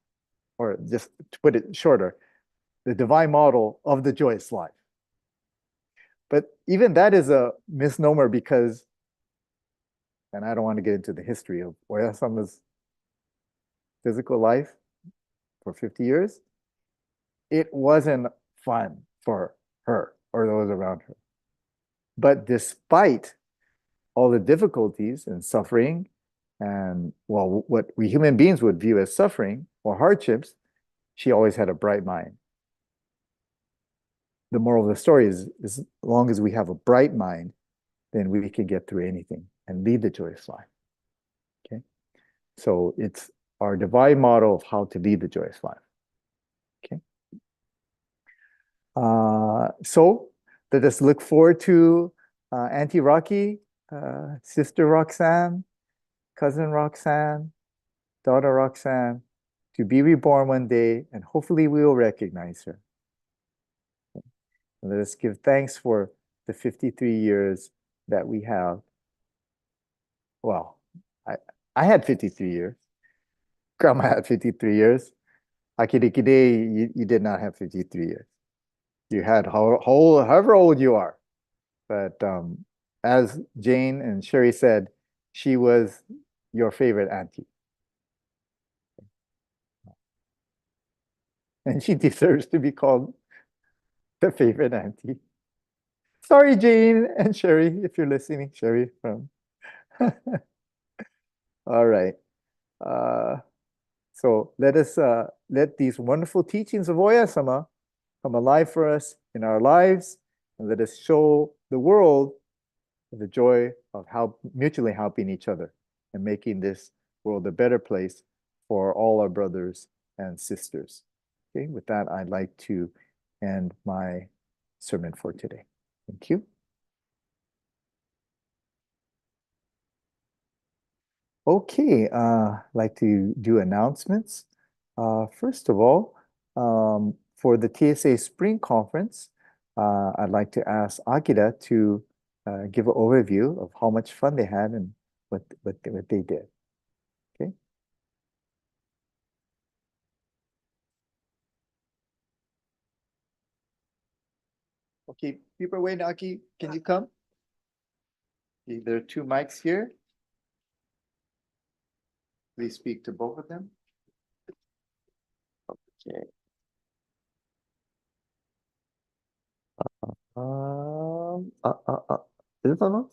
Or just to put it shorter, the divine model of the joyous life. But even that is a misnomer because, and I don't want to get into the history of Oyasama's physical life for 50 years, it wasn't fun for her or those around her. But despite all the difficulties and suffering and, well, what we human beings would view as suffering or hardships, she always had a bright mind. The moral of the story is as long as we have a bright mind, then we can get through anything and lead the joyous life. Okay? So it's our divine model of how to lead the joyous life. Okay? So let us look forward to Auntie Rocky, Sister Roxanne, Cousin Roxanne, Daughter Roxanne, to be reborn one day, and hopefully we will recognize her. And let us give thanks for the 53 years that we have. Well, I had 53 years. Grandma had 53 years. Akirikide, you did not have 53 years. You had however old you are. But as Jane and Sherry said, she was your favorite auntie. And she deserves to be called the favorite auntie. Sorry, Jane and Sherry, if you're listening, Sherry from. All right. So let us let these wonderful teachings of Oyasama come alive for us in our lives, and let us show the world the joy of mutually helping each other and making this world a better place for all our brothers and sisters. Okay, with that, I'd like to end my sermon for today. Thank you. Okay, I'd like to do announcements. First of all, for the TSA Spring Conference, I'd like to ask Akira to give an overview of how much fun they had and what they did. Okay. Okay, people wait, Aki, can you come? Okay, there are two mics here. Please speak to both of them. Okay. Is it on?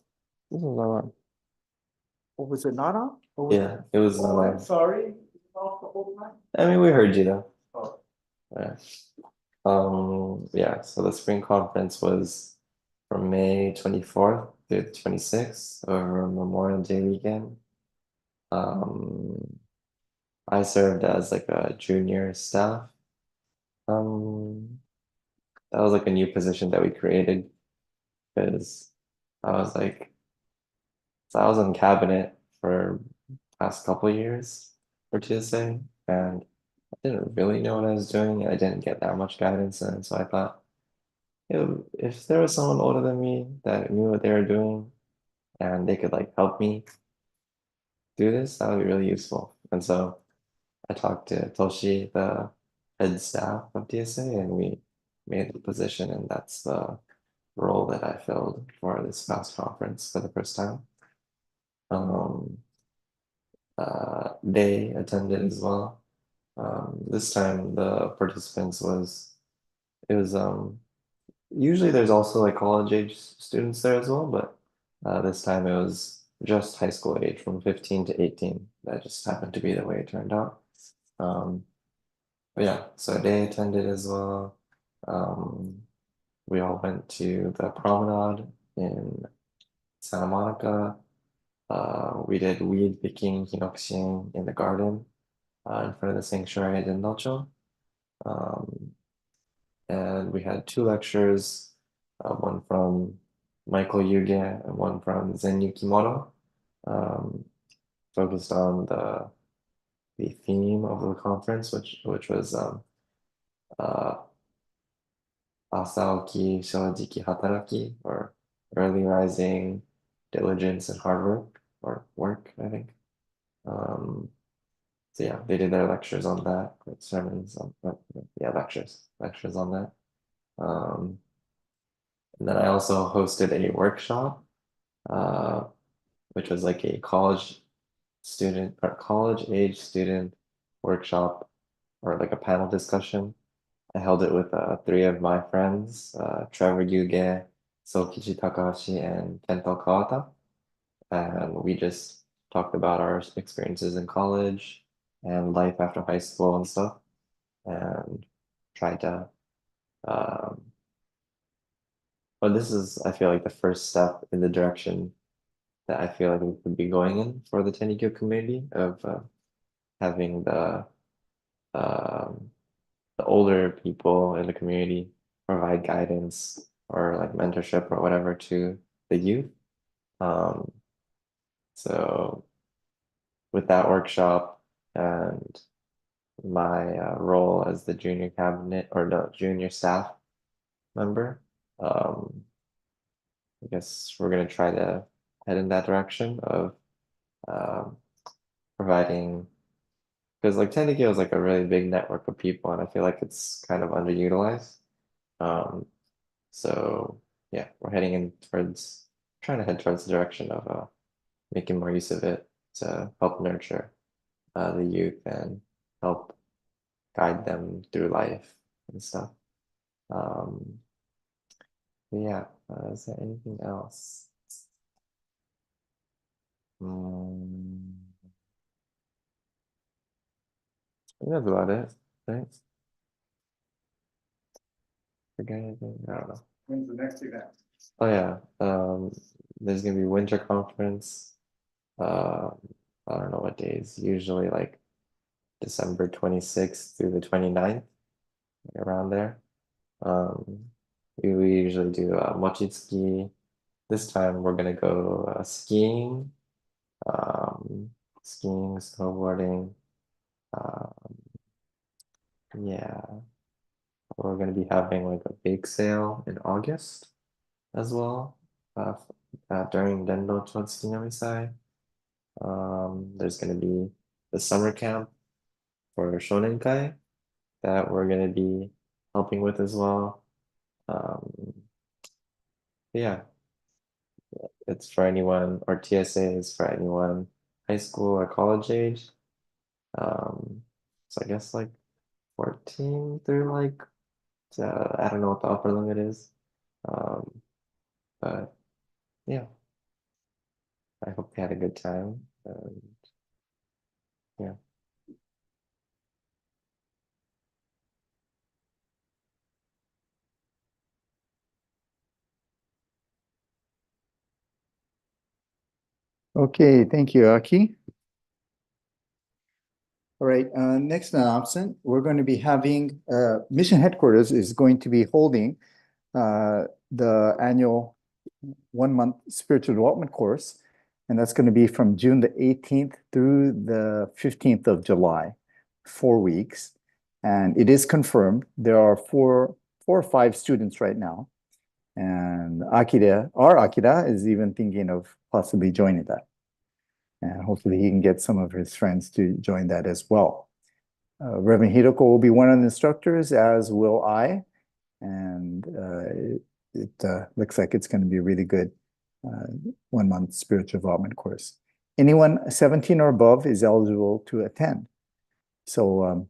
This is not on. Oh, was it not on? Or was Yeah, it was Oh, not I'm on. sorry. Off the whole time? I mean, we heard you though. Oh. Yeah. Yeah, so the spring conference was from May 24th to 26th over Memorial Day weekend. I served as like a junior staff. That was like a new position that we created because I was like, so I was in cabinet for past couple of years for TSA, and I didn't really know what I was doing. I didn't get that much guidance, and so I thought, if there was someone older than me that knew what they were doing and they could like help me do this, that would be really useful. And so I talked to Toshi, the head staff of TSA, and we made the position, and that's the role that I filled for this past conference for the first time. They attended as well. This time the participants it was usually there's also like college age students there as well, but this time it was just high school age from 15 to 18. That just happened to be the way it turned out. But yeah, so they attended as well. We all went to the promenade in Santa Monica. We did weed picking, hinokushin in the garden in front of the sanctuary at Dendocho. And we had two lectures, one from Michael Yuge and one from Zen Yukimoto, focused on the theme of the conference, which was uh, Asaoki Shojiki Hataraki, or early rising, diligence and hard work, or work, I think. So yeah, they did their lectures on that, like sermons on, yeah, lectures on that. And then I also hosted a workshop, uh, which was like a college student or college age student workshop, or like a panel discussion. I held it with three of my friends, Trevor Yuge, Sokichi Takahashi, and Kento Kawata. And we just talked about our experiences in college and life after high school and stuff, and tried to but this is, I feel like, the first step in the direction that I feel like we could be going in for the Tenikyo community of having um, the older people in the community provide guidance or like mentorship or whatever to the youth. Um, so with that workshop and my role as the junior cabinet or the junior staff member, I guess we're gonna try to head in that direction of um, providing, because like Tendikyo is like a really big network of people, and I feel like it's kind of underutilized. Um, so yeah, we're heading in towards trying to head towards the direction of making more use of it to help nurture the youth and help guide them through life and stuff. But yeah, is there anything else? I think that's about it, right? Forget anything? I don't know. When's the next event? Oh yeah, there's gonna be winter conference. Um, I don't know what days. Usually like December 26th through the 29th, around there. Um, we usually do mochitsuki. This time we're gonna go skiing, snowboarding. Um, yeah, we're gonna be having like a bake sale in August as well, during Dendo Chotsuki no Misai. There's gonna be the summer camp for Shonen Kai that we're gonna be helping with as well. yeah, it's for anyone, or TSA is for anyone, high school or college age. So I guess like 14 through like, I don't know what the upper limit is. But yeah, I hope you had a good time. And yeah. Okay, thank you, Aki. All right, next announcement, we're going to be having, Mission Headquarters is going to be holding the annual 1-month spiritual development course, and that's going to be from June the 18th through the 15th of July, 4 weeks. And it is confirmed. There are four or five students right now. And our Akira is even thinking of possibly joining that. And hopefully he can get some of his friends to join that as well. Reverend Hiroko will be one of the instructors, as will I. And it looks like it's going to be a really good 1-month spiritual development course. Anyone 17 or above is eligible to attend. So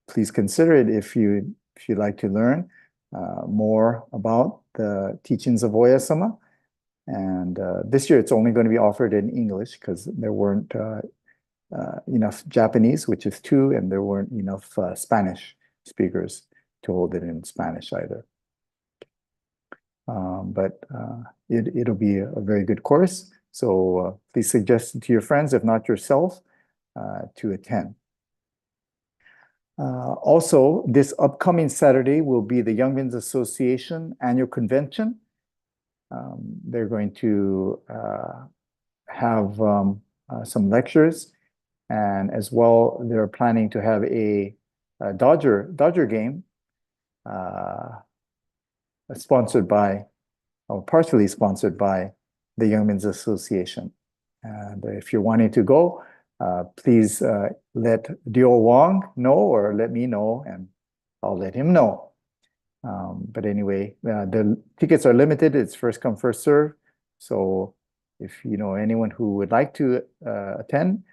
please consider it if you'd like to learn more about the teachings of Oya-sama. And this year it's only going to be offered in English because there weren't enough Japanese, which is 2, and there weren't enough Spanish speakers to hold it in Spanish either. But it'll be a very good course. So please suggest it to your friends, if not yourself, to attend. Also, this upcoming Saturday will be the Young Men's Association annual convention. They're going to have some lectures, and as well, they're planning to have a Dodger game sponsored by, or partially sponsored by, the Young Men's Association. And if you're wanting to go, please let Dio Wong know, or let me know, and I'll let him know. But anyway, the tickets are limited. It's first come, first serve. So if you know anyone who would like to attend,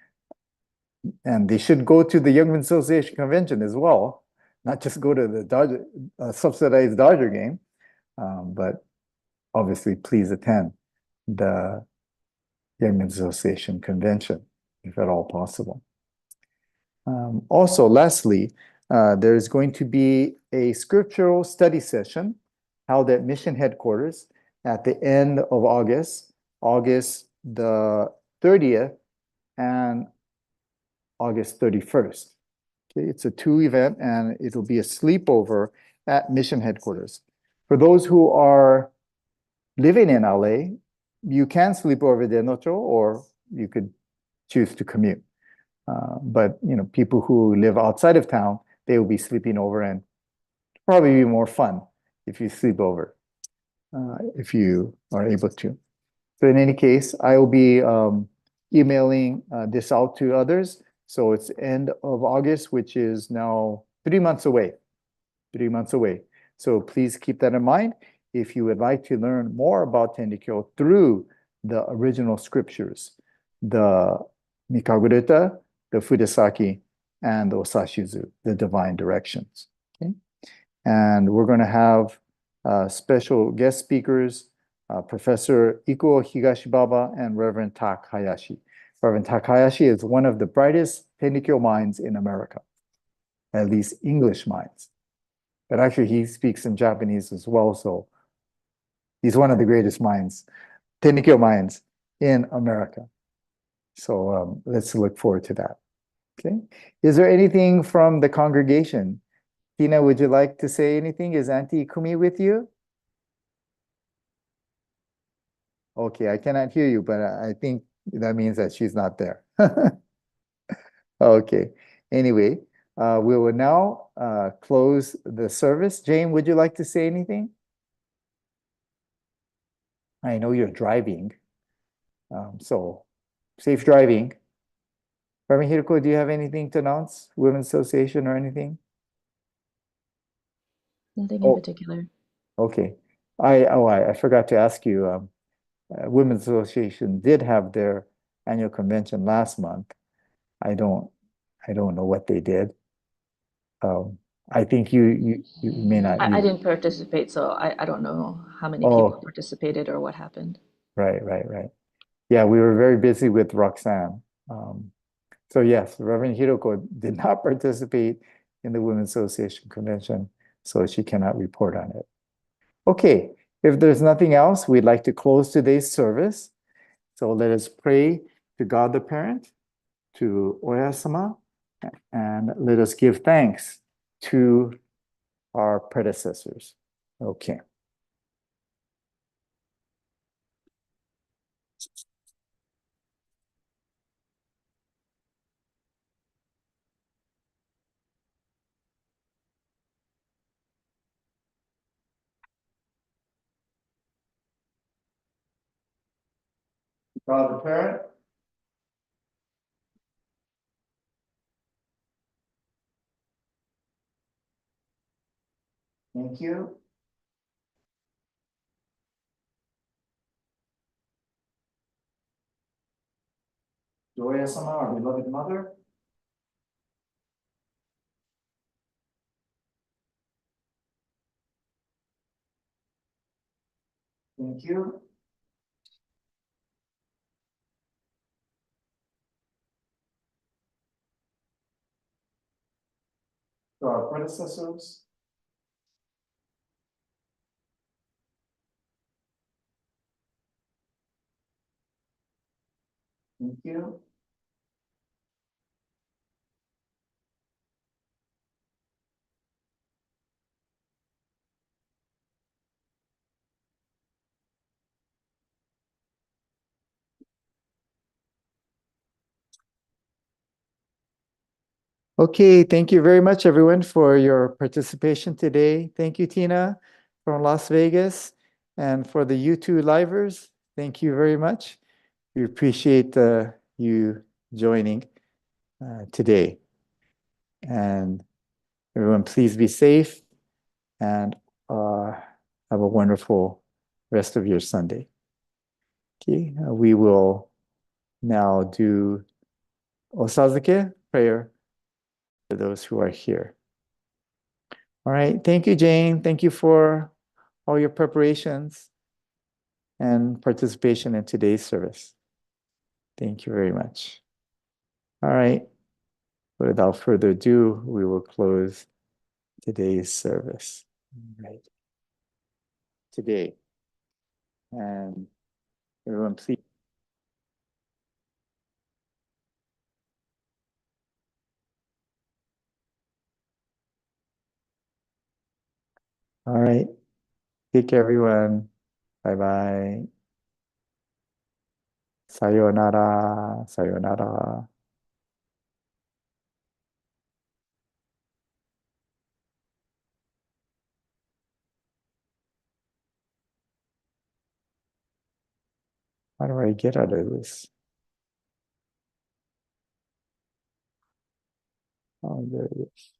and they should go to the Young Men's Association convention as well, not just go to the subsidized Dodger game, but obviously please attend the Young Men's Association convention, if at all possible. Also, lastly, there's going to be a scriptural study session held at Mission Headquarters at the end of August the 30th and August 31st. Okay, it's a 2 event, and it'll be a sleepover at Mission Headquarters. For those who are living in LA, you can sleep over at Denocho, or you could choose to commute. But you know, people who live outside of town, they will be sleeping over, and probably be more fun if you sleep over, if you are able to. So in any case, I will be emailing this out to others. So it's end of August, which is now 3 months away. 3 months away. So please keep that in mind. If you would like to learn more about Tendikyo through the original scriptures, the Mikagureta, the Fudesaki, and the Osashizu, the divine directions. Okay? And we're going to have special guest speakers, Professor Ikuo Higashibaba and Reverend Tak Hayashi. Reverend Tak Hayashi is one of the brightest Tendikyo minds in America, at least English minds. But actually, he speaks in Japanese as well, so he's one of the greatest minds, Tendikyo minds in America. So let's look forward to that. Okay. Is there anything from the congregation? Tina, would you like to say anything? Is Auntie Kumi with you? Okay, I cannot hear you, but I think that means that she's not there. Okay. Anyway, we will now close the service. Jane, would you like to say anything? I know you're driving, so safe driving. Reverend Hiroko, do you have anything to announce? Women's Association or anything? Nothing in particular. Okay. I forgot to ask you, Women's Association did have their annual convention last month. I don't know what they did. I think you may not. I didn't participate, so I don't know how many Oh. people participated or what happened. Right. Yeah, we were very busy with Roxanne. So yes, Reverend Hiroko did not participate in the Women's Association convention, so she cannot report on it. Okay, if there's nothing else, we'd like to close today's service. So let us pray to God the Parent, to Oya-sama, and let us give thanks to our predecessors. Okay. God the Parent, thank you. Joya-sama, our beloved mother. Thank you. To our predecessors. Thank you. Okay, thank you very much, everyone, for your participation today. Thank you, Tina, from Las Vegas, and for the U2 livers. Thank you very much. We appreciate you joining today. And everyone, please be safe and have a wonderful rest of your Sunday. Okay, we will now do Osazuke prayer for those who are here. All right, thank you, Jane. Thank you for all your preparations and participation in today's service. Thank you very much. All right, without further ado, we will close today's service. Right. Today. And everyone, please. All right. Take care, everyone. Bye-bye. Sayonara. Sayonara. How do I get out of this? Oh, there it is.